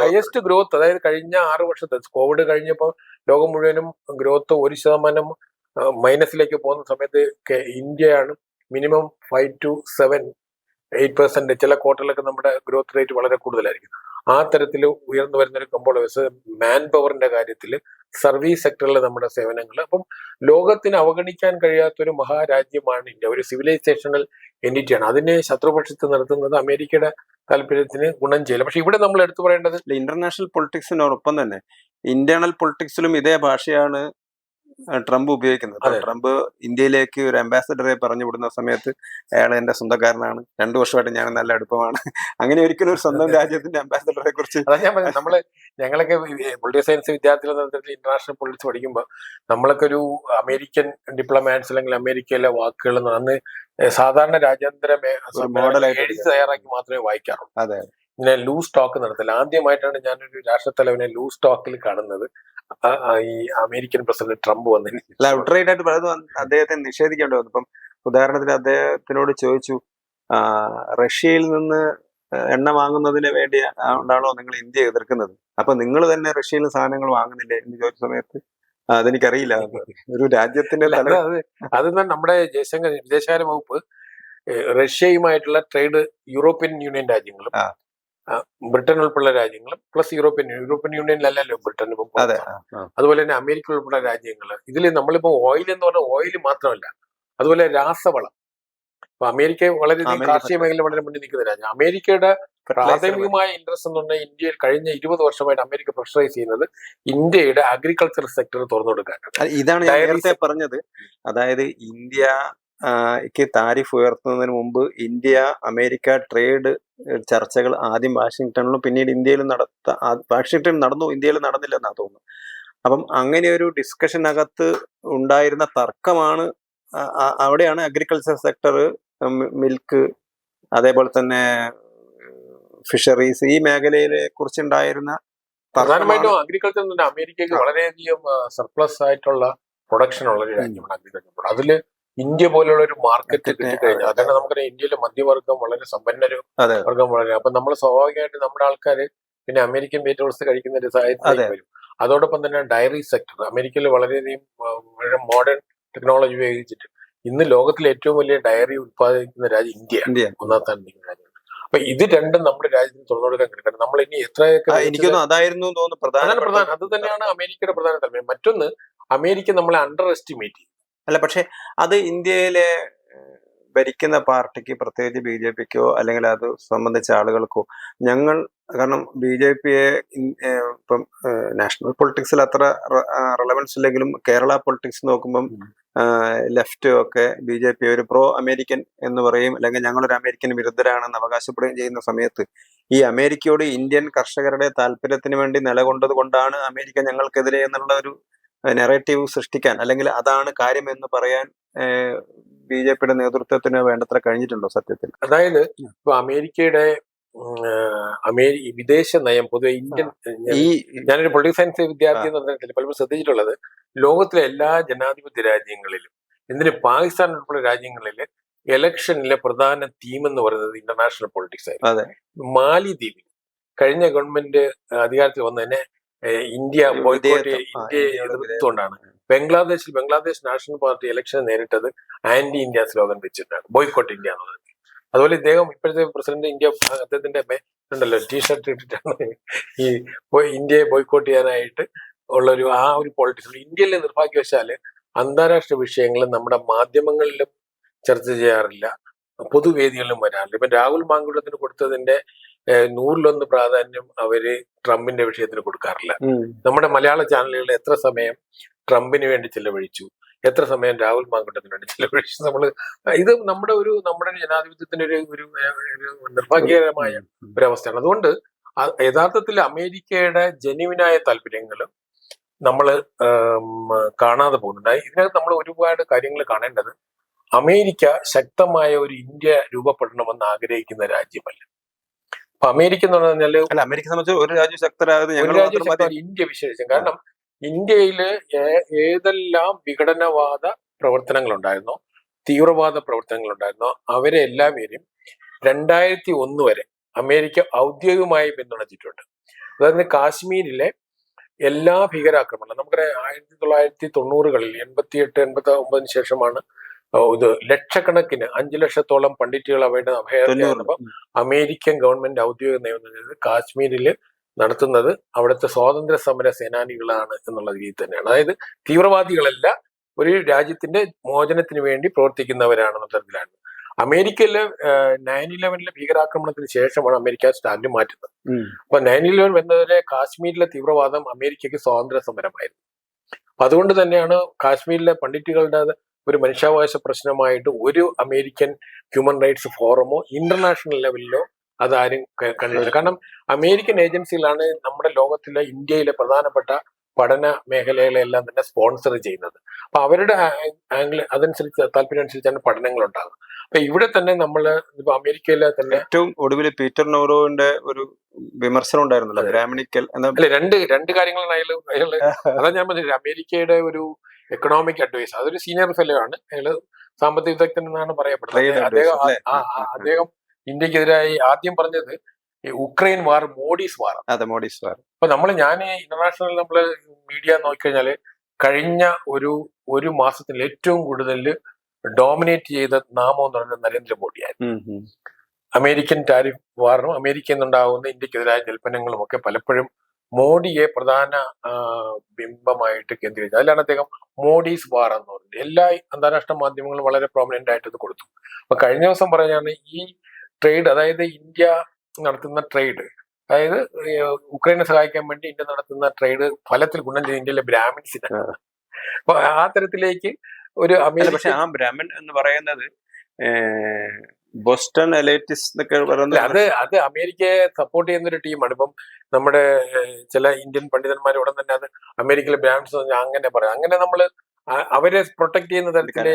ഹയസ്റ്റ് ഗ്രോത്ത്, അതായത് കഴിഞ്ഞ 6 വർഷത്തെ കോവിഡ് കഴിഞ്ഞപ്പോൾ ലോകം മുഴുവനും ഗ്രോത്ത് 1% മൈനസിലേക്ക് പോകുന്ന സമയത്ത് ഇന്ത്യയാണ് മിനിമം 5 to 7-8%. ചില ക്വാർട്ടറിലൊക്കെ നമ്മുടെ ഗ്രോത്ത് റേറ്റ് വളരെ കൂടുതലായിരിക്കും. ആ തരത്തിൽ ഉയർന്നു വരുന്നൊരു കമ്പോളേഴ്സ്, മാൻ പവറിന്റെ കാര്യത്തിൽ, സർവീസ് സെക്ടറിൽ നമ്മുടെ സേവനങ്ങൾ. അപ്പം ലോകത്തിന് അവഗണിക്കാൻ കഴിയാത്തൊരു മഹാരാജ്യമാണ് ഇന്ത്യ. ഒരു സിവിലൈസേഷണൽ എന്റിറ്റിയാണ്. അതിനെ ശത്രുപക്ഷത്ത് നിർത്തുന്നത് അമേരിക്കയുടെ താല്പര്യത്തിന് ഗുണം ചെയ്യില്ല. പക്ഷെ ഇവിടെ നമ്മൾ എടുത്തു പറയേണ്ടത് ഇന്റർനാഷണൽ പൊളിറ്റിക്സിനൊപ്പം തന്നെ ഇന്റേണൽ പൊളിറ്റിക്സിലും ഇതേ ഭാഷയാണ് ട്രംപ് ഉപയോഗിക്കുന്നത്. ട്രംപ് ഇന്ത്യയിലേക്ക് ഒരു അംബാസഡറെ പറഞ്ഞു വിടുന്ന സമയത്ത് അയാൾ എന്റെ സ്വന്തക്കാരനാണ്, 2 വർഷമായിട്ട് ഞാൻ നല്ല അടുപ്പമാണ്, അങ്ങനെ ഒരിക്കലും ഒരു സ്വന്തം രാജ്യത്തിന്റെ അംബാസഡറെ കുറിച്ച് ഞങ്ങളൊക്കെ പൊളിറ്റിക്കൽ സയൻസ് വിദ്യാർത്ഥികൾ ഇന്റർനാഷണൽ പൊളിറ്റിക്സ് പഠിക്കുമ്പോൾ നമ്മളൊക്കെ ഒരു അമേരിക്കൻ ഡിപ്ലോമാറ്റ്സ് അല്ലെങ്കിൽ അമേരിക്കയിലെ വാക്കുകൾ അന്ന് സാധാരണ രാജ്യാന്തര എഴുതി തയ്യാറാക്കി മാത്രമേ വായിക്കാറുള്ളൂ. അതെ, ഇങ്ങനെ ലൂസ് ടോക്ക് നടത്തില്ല. ആദ്യമായിട്ടാണ് ഞാനൊരു രാഷ്ട്രത്തലവനെ ലൂസ് ടോക്കിൽ കാണുന്നത് ഈ അമേരിക്കൻ പ്രസിഡന്റ് ട്രംപ് വന്നതിന്. ഔട്ട്റൈറ്റ് ആയിട്ട് പലതും അദ്ദേഹത്തെ നിഷേധിക്കേണ്ടി വന്നു. ഇപ്പം ഉദാഹരണത്തിന് അദ്ദേഹത്തിനോട് ചോദിച്ചു, റഷ്യയിൽ നിന്ന് എണ്ണ വാങ്ങുന്നതിന് വേണ്ടി ആണോ നിങ്ങൾ ഇന്ത്യ എതിർക്കുന്നത്, അപ്പൊ നിങ്ങൾ തന്നെ റഷ്യയിൽ നിന്ന് സാധനങ്ങൾ വാങ്ങുന്നില്ലേ എന്ന് ചോദിച്ച സമയത്ത് അതെനിക്കറിയില്ല, ഒരു രാജ്യത്തിന്റെ അത് നമ്മുടെ വിദേശകാര്യ വകുപ്പ് റഷ്യയുമായിട്ടുള്ള ട്രേഡ് യൂറോപ്യൻ യൂണിയൻ രാജ്യങ്ങളും ബ്രിട്ടൻ ഉൾപ്പെടെ രാജ്യങ്ങളും പ്ലസ് യൂറോപ്യൻ യൂണിയനിലല്ലല്ലോ ബ്രിട്ടൻ, അതുപോലെ തന്നെ അമേരിക്ക ഉൾപ്പെടെ രാജ്യങ്ങൾ. ഇതിൽ നമ്മളിപ്പോ ഓയിൽ എന്ന് പറഞ്ഞാൽ ഓയിൽ മാത്രമല്ല, അതുപോലെ രാസവളം. അപ്പൊ അമേരിക്ക വളരെയധികം കാർഷിക മേഖല വളരെ മുന്നിൽ നിൽക്കുന്ന രാജ്യം. അമേരിക്കയുടെ പ്രാഥമികമായ ഇൻട്രസ്റ്റ് എന്ന് പറഞ്ഞാൽ ഇന്ത്യയിൽ കഴിഞ്ഞ 20 വർഷമായിട്ട് അമേരിക്ക പ്രഷറൈസ് ചെയ്യുന്നത് ഇന്ത്യയുടെ അഗ്രികൾച്ചർ സെക്ടർ തുറന്നു കൊടുക്കാനാണ്. ഇതാണ് ഞാൻ നേരത്തെ പറഞ്ഞത്. അതായത് ഇന്ത്യക്ക് താരിഫ് ഉയർത്തുന്നതിന് മുമ്പ് ഇന്ത്യ അമേരിക്ക ട്രേഡ് ചർച്ചകൾ ആദ്യം വാഷിങ്ടണിലും പിന്നീട് ഇന്ത്യയിലും വാഷിങ്ടൺ നടന്നു, ഇന്ത്യയിൽ നടന്നില്ല എന്നാ തോന്നുന്നു. അപ്പം അങ്ങനെ ഒരു ഡിസ്കഷനകത്ത് ഉണ്ടായിരുന്ന തർക്കമാണ്, അവിടെയാണ് അഗ്രികൾച്ചർ സെക്ടർ, മിൽക്ക്, അതേപോലെ തന്നെ ഫിഷറീസ്, ഈ മേഖലയെ കുറിച്ചുണ്ടായിരുന്ന പ്രധാനമായിട്ടും അഗ്രികൾച്ചർ തന്നെ അമേരിക്കയ്ക്ക് വളരെയധികം സർപ്ലസ് ആയിട്ടുള്ള പ്രൊഡക്ഷൻ ഉള്ള ഒരു രാജ്യമാണ് അഗ്രികൾച്ചർ. അതില് ഇന്ത്യ പോലുള്ള ഒരു മാർക്കറ്റ് കിട്ടിക്കഴിഞ്ഞാൽ, അതാണ് നമുക്കറിയാം ഇന്ത്യയിലെ മധ്യവർഗം വളരെ സമ്പന്നര് വർഗം വളരെ. അപ്പൊ നമ്മൾ സ്വാഭാവികമായിട്ട് നമ്മുടെ ആൾക്കാര് പിന്നെ അമേരിക്കൻ വെജിറ്റബിൾസ് കഴിക്കുന്ന ഒരു സാഹചര്യം വരും. അതോടൊപ്പം തന്നെ ഡയറി സെക്ടർ അമേരിക്കയിൽ വളരെയധികം മോഡേൺ ടെക്നോളജി ഉപയോഗിച്ചിട്ട് ഇന്ന് ലോകത്തിലെ ഏറ്റവും വലിയ ഡയറി ഉത്പാദിപ്പിക്കുന്ന രാജ്യം ഇന്ത്യയാണ്, ഒന്നാം സ്ഥാനം നിൽക്കുന്ന രാജ്യം. അപ്പൊ ഇത് രണ്ടും നമ്മുടെ രാജ്യത്തിന് തുറന്നു കൊടുക്കാൻ കഴിയും. നമ്മൾ ഇനി എത്രയൊക്കെ അതായിരുന്നു പ്രധാന അത് തന്നെയാണ് അമേരിക്കയുടെ പ്രധാന താല്പര്യം. മറ്റൊന്ന്, അമേരിക്ക നമ്മളെ അണ്ടർ എസ്റ്റിമേറ്റ് ചെയ്യും. അല്ല, പക്ഷെ അത് ഇന്ത്യയിലെ ഭരിക്കുന്ന പാർട്ടിക്ക്, പ്രത്യേകിച്ച് BJPക്കോ അല്ലെങ്കിൽ അത് സംബന്ധിച്ച ആളുകൾക്കോ, കാരണം BJPയെ ഇപ്പം നാഷണൽ പൊളിറ്റിക്സിൽ അത്ര റെലവൻസ് ഇല്ലെങ്കിലും കേരള പൊളിറ്റിക്സ് നോക്കുമ്പം ലെഫ്റ്റ് ഒക്കെ BJP ഒരു പ്രോ അമേരിക്കൻ എന്ന് പറയും, അല്ലെങ്കിൽ ഞങ്ങളൊരു അമേരിക്കൻ വിരുദ്ധരാണെന്ന് അവകാശപ്പെടുകയും ചെയ്യുന്ന സമയത്ത് ഈ അമേരിക്കയോട് ഇന്ത്യൻ കർഷകരുടെ താല്പര്യത്തിന് വേണ്ടി നിലകൊണ്ടത് കൊണ്ടാണ് അമേരിക്ക ഞങ്ങൾക്കെതിരെ എന്നുള്ള ഒരു നെറേറ്റീവ് സൃഷ്ടിക്കാൻ, അല്ലെങ്കിൽ അതാണ് കാര്യം എന്ന് പറയാൻ BJPയുടെ നേതൃത്വത്തിന് വേണ്ടത്ര കഴിഞ്ഞിട്ടുണ്ടോ സത്യത്തിൽ? അതായത് ഇപ്പൊ അമേരിക്കയുടെ വിദേശ നയം പൊതുവെ ഇന്ത്യൻ, ഞാനൊരു പൊളിറ്റിക്കൽ സയൻസ് വിദ്യാർത്ഥി എന്ന് പറഞ്ഞിട്ടില്ല, പലപ്പോഴും ശ്രദ്ധിച്ചിട്ടുള്ളത് ലോകത്തിലെ എല്ലാ ജനാധിപത്യ രാജ്യങ്ങളിലും, എന്തിന് പാകിസ്ഥാൻ ഉൾപ്പെടെ രാജ്യങ്ങളില് ഇലക്ഷനിലെ പ്രധാന തീം എന്ന് പറയുന്നത് ഇന്റർനാഷണൽ പൊളിറ്റിക്സ് ആയിരുന്നു. മാലിദ്വീപിൽ കഴിഞ്ഞ ഗവൺമെന്റ് അധികാരത്തിൽ വന്നതിനെ ഇന്ത്യ ബോയ്ക്കോട്ട്, ഇന്ത്യയെ എതിർത്തുകൊണ്ടാണ്. ബംഗ്ലാദേശ് നാഷണൽ പാർട്ടി ഇലക്ഷൻ നേരിട്ടത് ആന്റി ഇന്ത്യ സ്ലോഗൻ വെച്ചിട്ടാണ്, ബോയ്ക്കോട്ട് ഇന്ത്യ എന്നുള്ളത്. അതുപോലെ ഇദ്ദേഹം ഇപ്പോഴത്തെ പ്രസിഡന്റ് അദ്ദേഹത്തിന്റെ ഉണ്ടല്ലോ ടീഷർട്ട് ഇട്ടിട്ടാണ് ഈ ഇന്ത്യയെ ബോയ്ക്കോട്ട് ചെയ്യാനായിട്ട് ഉള്ളൊരു ഒരു പോളിറ്റിക്സ്. ഇന്ത്യയിലെ നിർഭാഗ്യവശാല് അന്താരാഷ്ട്ര വിഷയങ്ങൾ നമ്മുടെ മാധ്യമങ്ങളിലും ചർച്ച ചെയ്യാറില്ല, പൊതുവേദികളിലും വരാറില്ല. ഇപ്പൊ രാഹുൽ മാങ്കുട്ടത്തിന് കൊടുത്തതിന്റെ 100% പ്രാധാന്യം അവര് ട്രംപിന്റെ വിഷയത്തിന് കൊടുക്കാറില്ല. നമ്മുടെ മലയാള ചാനലുകളിൽ എത്ര സമയം ട്രംപിന് വേണ്ടി ചെലവഴിച്ചു, എത്ര സമയം രാഹുൽ മാങ്കുട്ടത്തിന് വേണ്ടി ചെലവഴിച്ചു. ഇത് നമ്മുടെ ജനാധിപത്യത്തിന്റെ ഒരു നിർഭാഗ്യകരമായ ഒരവസ്ഥയാണ്. അതുകൊണ്ട് യഥാർത്ഥത്തിൽ അമേരിക്കയുടെ ജെന്യുവിനായ താല്പര്യങ്ങളും നമ്മൾ കാണാതെ പോകുന്നുണ്ട്. ഇതിനകത്ത് നമ്മൾ ഒരുപാട് കാര്യങ്ങൾ കാണേണ്ടത്, അമേരിക്ക ശക്തമായ ഒരു ഇന്ത്യ രൂപപ്പെടണമെന്ന് ആഗ്രഹിക്കുന്ന രാജ്യമല്ല. അപ്പൊ അമേരിക്ക എന്ന് പറഞ്ഞാല് അമേരിക്ക സംബന്ധിച്ച് ഒരു രാജ്യം ശക്തരാകുന്നത് ഇന്ത്യ വിശേഷിച്ചും. കാരണം ഇന്ത്യയില് ഏതെല്ലാം വിഘടനവാദ പ്രവർത്തനങ്ങൾ ഉണ്ടായിരുന്നോ, തീവ്രവാദ പ്രവർത്തനങ്ങൾ ഉണ്ടായിരുന്നോ, അവരെ എല്ലാവരെയും 2001 വരെ അമേരിക്ക ഔദ്യോഗികമായി പിന്തുണച്ചിട്ടുണ്ട്. അതായത് കാശ്മീരിലെ എല്ലാ ഭീകരാക്രമണങ്ങളും നമുക്കറിയാം 1990-കളിൽ 88-89 ശേഷമാണ് ഇത് ലക്ഷക്കണക്കിന് 5 ലക്ഷത്തോളം പണ്ഡിറ്റുകൾ അവരുടെ അഭയാർത്ഥിയായിരുന്നപ്പോൾ അമേരിക്കൻ ഗവൺമെന്റ് ഔദ്യോഗിക നിയമനം ചെയ്തത് കാശ്മീരിൽ നടത്തുന്നത് അവിടുത്തെ സ്വാതന്ത്ര്യ സമര സേനാനികളാണ് എന്നുള്ള രീതി തന്നെയാണ്. അതായത് തീവ്രവാദികളല്ല, ഒരു രാജ്യത്തിന്റെ മോചനത്തിന് വേണ്ടി പ്രവർത്തിക്കുന്നവരാണെന്ന തരത്തിലാണ്. അമേരിക്കയിലെ 9/11 ഭീകരാക്രമണത്തിന് ശേഷമാണ് അമേരിക്ക സ്റ്റാൻഡ് മാറ്റുന്നത്. അപ്പൊ 9/11 വന്നതിലെ കാശ്മീരിലെ തീവ്രവാദം അമേരിക്കയ്ക്ക് സ്വാതന്ത്ര്യ സമരമായിരുന്നു. അപ്പൊ അതുകൊണ്ട് തന്നെയാണ് കാശ്മീരിലെ പണ്ഡിറ്റുകളുടെ ഒരു മനുഷ്യാവകാശ പ്രശ്നമായിട്ട് ഒരു അമേരിക്കൻ ഹ്യൂമൻ റൈറ്റ്സ് ഫോറമോ ഇന്റർനാഷണൽ ലെവലിലോ അതാരും കണ്ടില്ല. കാരണം അമേരിക്കൻ ഏജൻസികളാണ് നമ്മുടെ ലോകത്തിലെ ഇന്ത്യയിലെ പ്രധാനപ്പെട്ട പഠന മേഖലകളെല്ലാം തന്നെ സ്പോൺസർ ചെയ്യുന്നത്. അപ്പൊ അവരുടെ അതനുസരിച്ച് താല്പര്യം അനുസരിച്ചാണ് പഠനങ്ങൾ ഉണ്ടാകുന്നത്. അപ്പൊ ഇവിടെ തന്നെ നമ്മള് ഇപ്പൊ അമേരിക്കയിലെ തന്നെ ഏറ്റവും ഒടുവിൽ പീറ്റർ നോറോവിന്റെ ഒരു വിമർശനം ഉണ്ടായിരുന്നല്ലോ, ബ്രാഹ്മണിക്കൽ രണ്ട് കാര്യങ്ങളാണ് അയാള് അതാ ഞാൻ പറഞ്ഞത്. അമേരിക്കയുടെ ഒരു എക്കണോമിക് അഡ്വൈസർ, അതൊരു സീനിയർ ഫെല്ലോ ആണ്, അയാള് സാമ്പത്തിക വിദഗ്ധൻ എന്നാണ് പറയപ്പെടുന്നത്. അദ്ദേഹം ഇന്ത്യക്കെതിരായി ആദ്യം പറഞ്ഞത് ഉക്രൈൻ വാർ മോഡീസ് വാർ. അപ്പൊ ഞാൻ ഇന്റർനാഷണൽ നമ്മള് മീഡിയ നോക്കിക്കഴിഞ്ഞാല് കഴിഞ്ഞ ഒരു മാസത്തിൽ ഏറ്റവും കൂടുതൽ ഡോമിനേറ്റ് ചെയ്ത നാമം എന്ന് പറയുന്നത് നരേന്ദ്രമോദിയായിരുന്നു. അമേരിക്കൻ ടാരിഫ് വാറിനും അമേരിക്കയിൽ നിന്നുണ്ടാകുന്ന ഇന്ത്യക്കെതിരായ ജൽപ്പനങ്ങളും ഒക്കെ പലപ്പോഴും മോഡിയെ പ്രധാന ബിംബമായിട്ട് കേന്ദ്രീകരിച്ചു. അതിലാണ് അദ്ദേഹം മോഡീസ് വാർ എന്ന് പറഞ്ഞത്. എല്ലാ അന്താരാഷ്ട്ര മാധ്യമങ്ങളും വളരെ പ്രോമിനന്റ് ആയിട്ട് ഇത് കൊടുത്തു. അപ്പൊ കഴിഞ്ഞ ദിവസം പറഞ്ഞാണ് ഈ ട്രേഡ്, അതായത് ഇന്ത്യ നടത്തുന്ന ട്രേഡ്, അതായത് ഉക്രൈനെ സഹായിക്കാൻ വേണ്ടി ഇന്ത്യ നടത്തുന്ന ട്രേഡ് ഫലത്തിൽ ഗുണം ചെയ്ത് ഇന്ത്യയിലെ ബ്രാഹ്മിൻസിനാണ്. അപ്പൊ ആ തരത്തിലേക്ക് ഒരു പക്ഷെ ആ ബ്രാഹ്മൺ എന്ന് പറയുന്നത് ബോസ്റ്റൺ എലൈറ്റിസ് എന്നൊക്കെ പറയുന്നത് അത് അമേരിക്കയെ സപ്പോർട്ട് ചെയ്യുന്ന ഒരു ടീമാണ്. ഇപ്പം നമ്മുടെ ചില ഇന്ത്യൻ പണ്ഡിതന്മാർ ഉടൻ തന്നെ അത് അമേരിക്കയിലെ ബ്രാഹ്മിൻസ് അങ്ങനെ പറയാം. അങ്ങനെ നമ്മള് അവരെ പ്രൊട്ടക്ട് ചെയ്യുന്ന തരത്തില്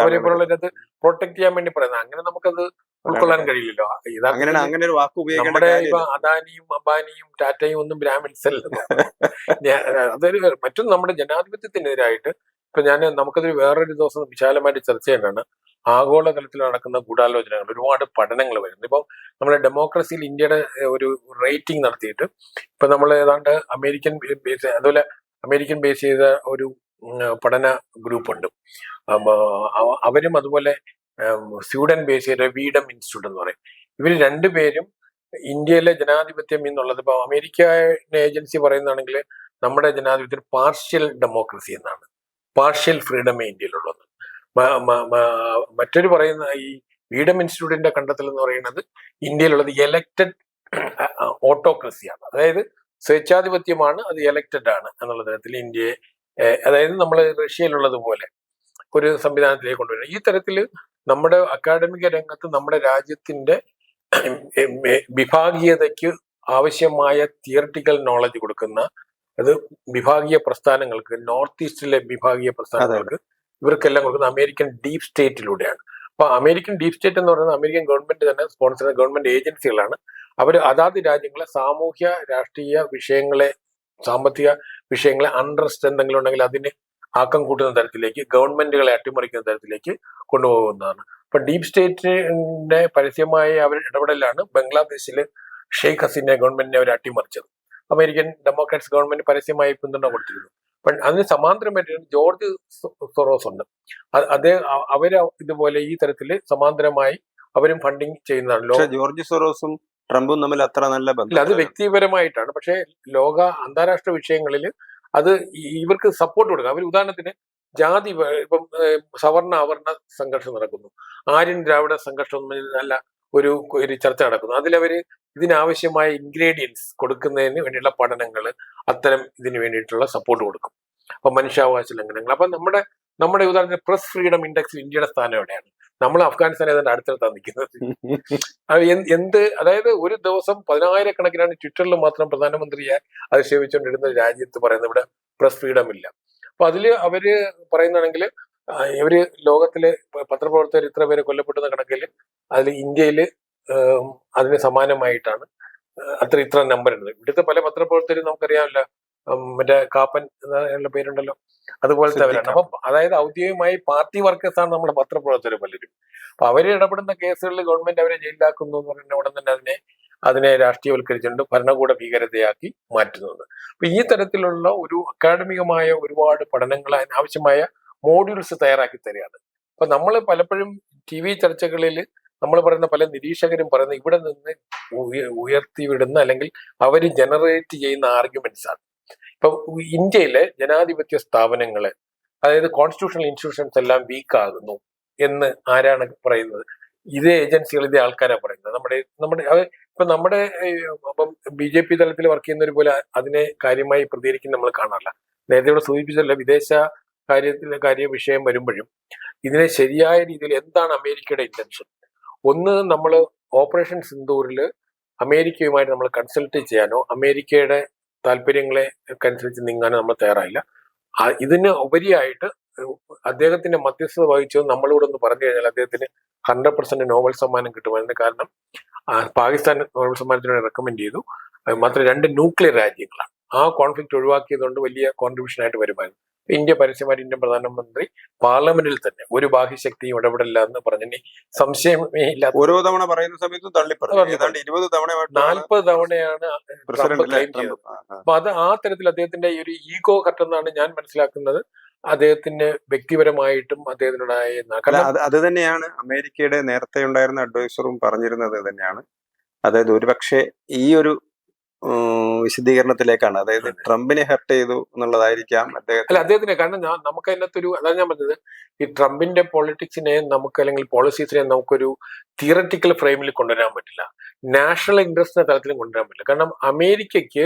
അവരെ പോലുള്ളത് പ്രൊട്ടക്ട് ചെയ്യാൻ വേണ്ടി പറയുന്നത്, അങ്ങനെ നമുക്കത് ഉൾക്കൊള്ളാൻ കഴിയില്ലല്ലോ. നമ്മുടെ ഇപ്പൊ അദാനിയും അംബാനിയും ടാറ്റയും ഒന്നും ബ്രാഹ്മിൻസ് അല്ല. അതൊരു മറ്റൊന്ന് നമ്മുടെ ജനാധിപത്യത്തിനെതിരായിട്ട് ഇപ്പൊ നമുക്കതൊരു വേറൊരു ദിവസം വിശാലമായിട്ട് ചർച്ച ചെയ്യേണ്ടതാണ്. ആഗോളതലത്തിൽ നടക്കുന്ന ഗൂഢാലോചനകൾ, ഒരുപാട് പഠനങ്ങൾ വരുന്നു. ഇപ്പം നമ്മുടെ ഡെമോക്രസിയിൽ ഇന്ത്യയുടെ ഒരു റേറ്റിംഗ് നടത്തിയിട്ട് ഇപ്പൊ നമ്മൾ ഏതാണ്ട് അമേരിക്കൻ ബേസ്, അതുപോലെ അമേരിക്കൻ ബേസ് ചെയ്ത ഒരു പഠന ഗ്രൂപ്പുണ്ട്. അവരും അതുപോലെ സ്വീഡൻ ബേസ് ചെയ്ത വീഡം ഇൻസ്റ്റിറ്റ്യൂട്ട് എന്ന് പറയും. ഇവർ രണ്ടുപേരും ഇന്ത്യയിലെ ജനാധിപത്യം എന്നുള്ളത്, ഇപ്പൊ അമേരിക്കൻ ഏജൻസി പറയുന്നതാണെങ്കിൽ നമ്മുടെ ജനാധിപത്യം പാർഷ്യൽ ഡെമോക്രസി എന്നാണ്, പാർഷ്യൽ ഫ്രീഡമേ ഇന്ത്യയിലുള്ളത്. മറ്റൊരു പറയുന്ന ഈ വീഡം ഇൻസ്റ്റിറ്റ്യൂട്ടിന്റെ കണ്ടെത്തൽ എന്ന് പറയുന്നത് ഇന്ത്യയിലുള്ളത് എലക്റ്റഡ് ഓട്ടോക്രസിയാണ്, അതായത് സ്വേച്ഛാധിപത്യമാണ്, അത് എലക്റ്റഡ് ആണ് എന്നുള്ള തരത്തിൽ ഇന്ത്യയെ, അതായത് നമ്മൾ റഷ്യയിലുള്ളത് പോലെ ഒരു സംവിധാനത്തിലേക്ക് കൊണ്ടുവരണം. ഈ തരത്തിൽ നമ്മുടെ അക്കാഡമിക രംഗത്ത് നമ്മുടെ രാജ്യത്തിന്റെ വിഭാഗീയതയ്ക്ക് ആവശ്യമായ തിയറിറ്റിക്കൽ നോളജ് കൊടുക്കുന്ന, അത് വിഭാഗീയ പ്രസ്ഥാനങ്ങൾക്ക്, നോർത്ത് ഈസ്റ്റിലെ വിഭാഗീയ പ്രസ്ഥാനങ്ങൾക്ക് ഇവർക്കെല്ലാം കൊടുക്കുന്ന അമേരിക്കൻ ഡീപ് സ്റ്റേറ്റിലൂടെയാണ്. അപ്പൊ അമേരിക്കൻ ഡീപ് സ്റ്റേറ്റ് എന്ന് പറയുന്നത് അമേരിക്കൻ ഗവൺമെന്റ് തന്നെ സ്പോൺസർ ചെയ്യുന്ന ഗവൺമെന്റ് ഏജൻസികളാണ്. അവർ അതാത് രാജ്യങ്ങളെ സാമൂഹ്യ രാഷ്ട്രീയ വിഷയങ്ങളെ, സാമ്പത്തിക വിഷയങ്ങളെ അൺട്രസ്റ്റ് എന്തെങ്കിലും ഉണ്ടെങ്കിൽ അതിന് ആക്കം കൂട്ടുന്ന തരത്തിലേക്ക്, ഗവൺമെന്റുകളെ അട്ടിമറിക്കുന്ന തരത്തിലേക്ക് കൊണ്ടുപോകുന്നതാണ്. അപ്പൊ ഡീപ് സ്റ്റേറ്റിന്റെ പരസ്യമായ അവർ ഇടപെടലാണ് ബംഗ്ലാദേശിൽ ഷെയ്ഖ് ഹസീന ഗവൺമെന്റിനെ അവർ അട്ടിമറിച്ചത്. അമേരിക്കൻ ഡെമോക്രാറ്റ്സ് ഗവൺമെന്റ് പരസ്യമായി പിന്തുണ കൊടുത്തിരുന്നു. അതിന് സമാന്തരമായിട്ട് ജോർജ് സൊറോസ് ഉണ്ട്. അവര് ഇതുപോലെ ഈ തരത്തില് സമാന്തരമായി അവരും ഫണ്ടിങ് ചെയ്യുന്നതാണ്. പക്ഷെ ജോർജ് സൊറോസും ട്രംപും തമ്മിൽ അത്ര നല്ല അത് ബന്ധം വ്യക്തിപരമായിട്ടാണ്. പക്ഷെ അന്താരാഷ്ട്ര വിഷയങ്ങളിൽ അത് ഇവർക്ക് സപ്പോർട്ട് കൊടുക്കുക. അവർ ഉദാഹരണത്തിന് ജാതി ഇപ്പം സവർണ അവർണ സംഘർഷം നടക്കുന്നു, ആര്യൻ ദ്രാവിഡ സംഘർഷം നല്ല ഒരു ചർച്ച നടക്കുന്നു. അതിലവര് ഇതിനാവശ്യമായ ഇൻഗ്രീഡിയൻസ് കൊടുക്കുന്നതിന് വേണ്ടിയുള്ള പഠനങ്ങൾ, അത്തരം ഇതിന് വേണ്ടിയിട്ടുള്ള സപ്പോർട്ട് കൊടുക്കും. അപ്പൊ മനുഷ്യാവകാശ ലംഘനങ്ങൾ. അപ്പൊ നമ്മുടെ ഉദാഹരണത്തിന് പ്രസ് ഫ്രീഡം ഇൻഡെക്സിൽ ഇന്ത്യയുടെ സ്ഥാനം എവിടെയാണ്? നമ്മൾ അഫ്ഗാനിസ്ഥാൻ ഏതാണ്ട് അടുത്തടുത്താണ് നിൽക്കുന്നത്. അതായത് ഒരു ദിവസം 10,000-കണക്കിനാണ് ട്വിറ്ററിൽ മാത്രം പ്രധാനമന്ത്രിയെ അധിക്ഷേപിച്ചുകൊണ്ടിരുന്ന രാജ്യത്ത് പറയുന്നത് ഇവിടെ പ്രസ് ഫ്രീഡം ഇല്ല. അപ്പൊ അതില് അവര് പറയുന്നതാണെങ്കിൽ ഇവര് ലോകത്തിലെ പത്രപ്രവർത്തകർ ഇത്ര പേരെ കൊല്ലപ്പെടുന്ന കണക്കിൽ അതിൽ ഇന്ത്യയിൽ അതിന് സമാനമായിട്ടാണ് ഇത്ര നമ്പർ ഉണ്ട്. ഇവിടുത്തെ പല പത്രപ്രവർത്തകരും നമുക്കറിയാമല്ലോ, മറ്റേ കാപ്പൻ എന്നുള്ള പേരുണ്ടല്ലോ, അതുപോലത്തെ അവരാണ്. അപ്പം അതായത് ഔദ്യോഗികമായി പാർട്ടി വർക്കേഴ്സാണ് നമ്മുടെ പത്രപ്രവർത്തകർ പലരും. അപ്പൊ അവര് ഇടപെടുന്ന കേസുകളിൽ ഗവൺമെന്റ് അവരെ ജയിലിലാക്കുന്നു എന്ന് പറഞ്ഞ ഉടൻ തന്നെ അതിനെ രാഷ്ട്രീയവൽക്കരിച്ചുകൊണ്ട് ഭരണകൂട ഭീകരതയാക്കി മാറ്റുന്നത്. അപ്പൊ ഈ തരത്തിലുള്ള ഒരു അക്കാഡമികമായ ഒരുപാട് പഠനങ്ങൾ അതിനാവശ്യമായ മോഡ്യൂൾസ് തയ്യാറാക്കി തരികയാണ്. അപ്പൊ നമ്മൾ പലപ്പോഴും TV ചർച്ചകളിൽ നമ്മൾ പറയുന്ന പല നിരീക്ഷകരും പറയുന്ന ഇവിടെ നിന്ന് ഉയർത്തിവിടുന്ന അല്ലെങ്കിൽ അവർ ജനറേറ്റ് ചെയ്യുന്ന ആർഗ്യുമെന്റ്സ് ആണ്. ഇപ്പൊ ഇന്ത്യയിലെ ജനാധിപത്യ സ്ഥാപനങ്ങള്, അതായത് കോൺസ്റ്റിറ്റ്യൂഷണൽ ഇൻസ്റ്റിറ്റ്യൂഷൻസ് എല്ലാം വീക്ക് ആകുന്നു എന്ന് ആരാണ് പറയുന്നത്? ഇതേ ഏജൻസികൾ, ഇതേ ആൾക്കാരാണ് പറയുന്നത്. നമ്മുടെ ഇപ്പം BJP തലത്തിൽ വർക്ക് ചെയ്യുന്നവർ പോലെ അതിനെ കാര്യമായി പ്രതികരിക്കുന്ന നമ്മൾ കാണാറില്ല. നേരത്തെ ഇവിടെ സൂചിപ്പിച്ചല്ല, വിദേശ കാര്യ വിഷയം വരുമ്പോഴും ഇതിനെ ശരിയായ രീതിയിൽ എന്താണ് അമേരിക്കയുടെ ഇന്റൻഷൻ? ഒന്ന്, നമ്മൾ ഓപ്പറേഷൻ സിന്ദൂറിൽ അമേരിക്കയുമായിട്ട് നമ്മൾ കൺസൾട്ട് ചെയ്യാനോ അമേരിക്കയുടെ താല്പര്യങ്ങളെ അനുസരിച്ച് നീങ്ങാനോ നമ്മൾ തയ്യാറായില്ല. ഇതിന് ഉപരിയായിട്ട് അദ്ദേഹത്തിന്റെ മധ്യസ്ഥത വഹിച്ചത് നമ്മളോട് ഒന്ന് പറഞ്ഞു കഴിഞ്ഞാൽ അദ്ദേഹത്തിന് 100% നോബൽ സമ്മാനം കിട്ടുമായിരുന്നു. കാരണം പാകിസ്ഥാൻ നോബൽ സമ്മാനത്തിന് റെക്കമെൻഡ് ചെയ്തു. മാത്രം 2 ന്യൂക്ലിയർ രാജ്യങ്ങളാണ്. ആ കോൺഫ്ലിക്റ്റ് ഒഴിവാക്കിയതുകൊണ്ട് വലിയ കോൺട്രിബ്യൂഷൻ ആയിട്ട് വരുമായിരുന്നു. ഇന്ത്യ പരസ്യമായിട്ട് ഇന്ത്യൻ പ്രധാനമന്ത്രി പാർലമെന്റിൽ തന്നെ ഒരു ബാഹ്യശക്തിയും ഇടപെടില്ല എന്ന് പറഞ്ഞിനി സംശയമേ ഇല്ല. ഓരോ തവണ പറയുന്ന സമയത്തും 20 തവണ 40 തവണയാണ് ട്രംപ് ക്ലെയിം ചെയ്തത്. അപ്പൊ ആ തരത്തിൽ അദ്ദേഹത്തിന്റെ ഒരു ഈഗോ ഘട്ടെന്നാണ് ഞാൻ മനസ്സിലാക്കുന്നത്. അദ്ദേഹത്തിന് വ്യക്തിപരമായിട്ടും അദ്ദേഹത്തിനുണ്ടായ, അത് തന്നെയാണ് അമേരിക്കയുടെ നേരത്തെ ഉണ്ടായിരുന്ന അഡ്വൈസറും പറഞ്ഞിരുന്നത് തന്നെയാണ്. അതായത് ഒരുപക്ഷെ ഈ ഒരു വിശദീകരണത്തിലേക്കാണ്, അതായത് ട്രംപിനെ ഹെർട്ട് ചെയ്തു എന്നുള്ളതായിരിക്കാം അദ്ദേഹത്തിന്. കാരണം നമുക്ക് അതിനകത്തൊരു, അതാണ് ഞാൻ പറഞ്ഞത്, ഈ ട്രംപിന്റെ പൊളിറ്റിക്സിനെ നമുക്ക് അല്ലെങ്കിൽ പോളിസീസിനെ നമുക്കൊരു തിയററ്റിക്കൽ ഫ്രെയിമിൽ കൊണ്ടുവരാൻ പറ്റില്ല, നാഷണൽ ഇൻട്രസ്റ്റിന്റെ തലത്തിലും കൊണ്ടുവരാൻ പറ്റില്ല. കാരണം അമേരിക്കയ്ക്ക്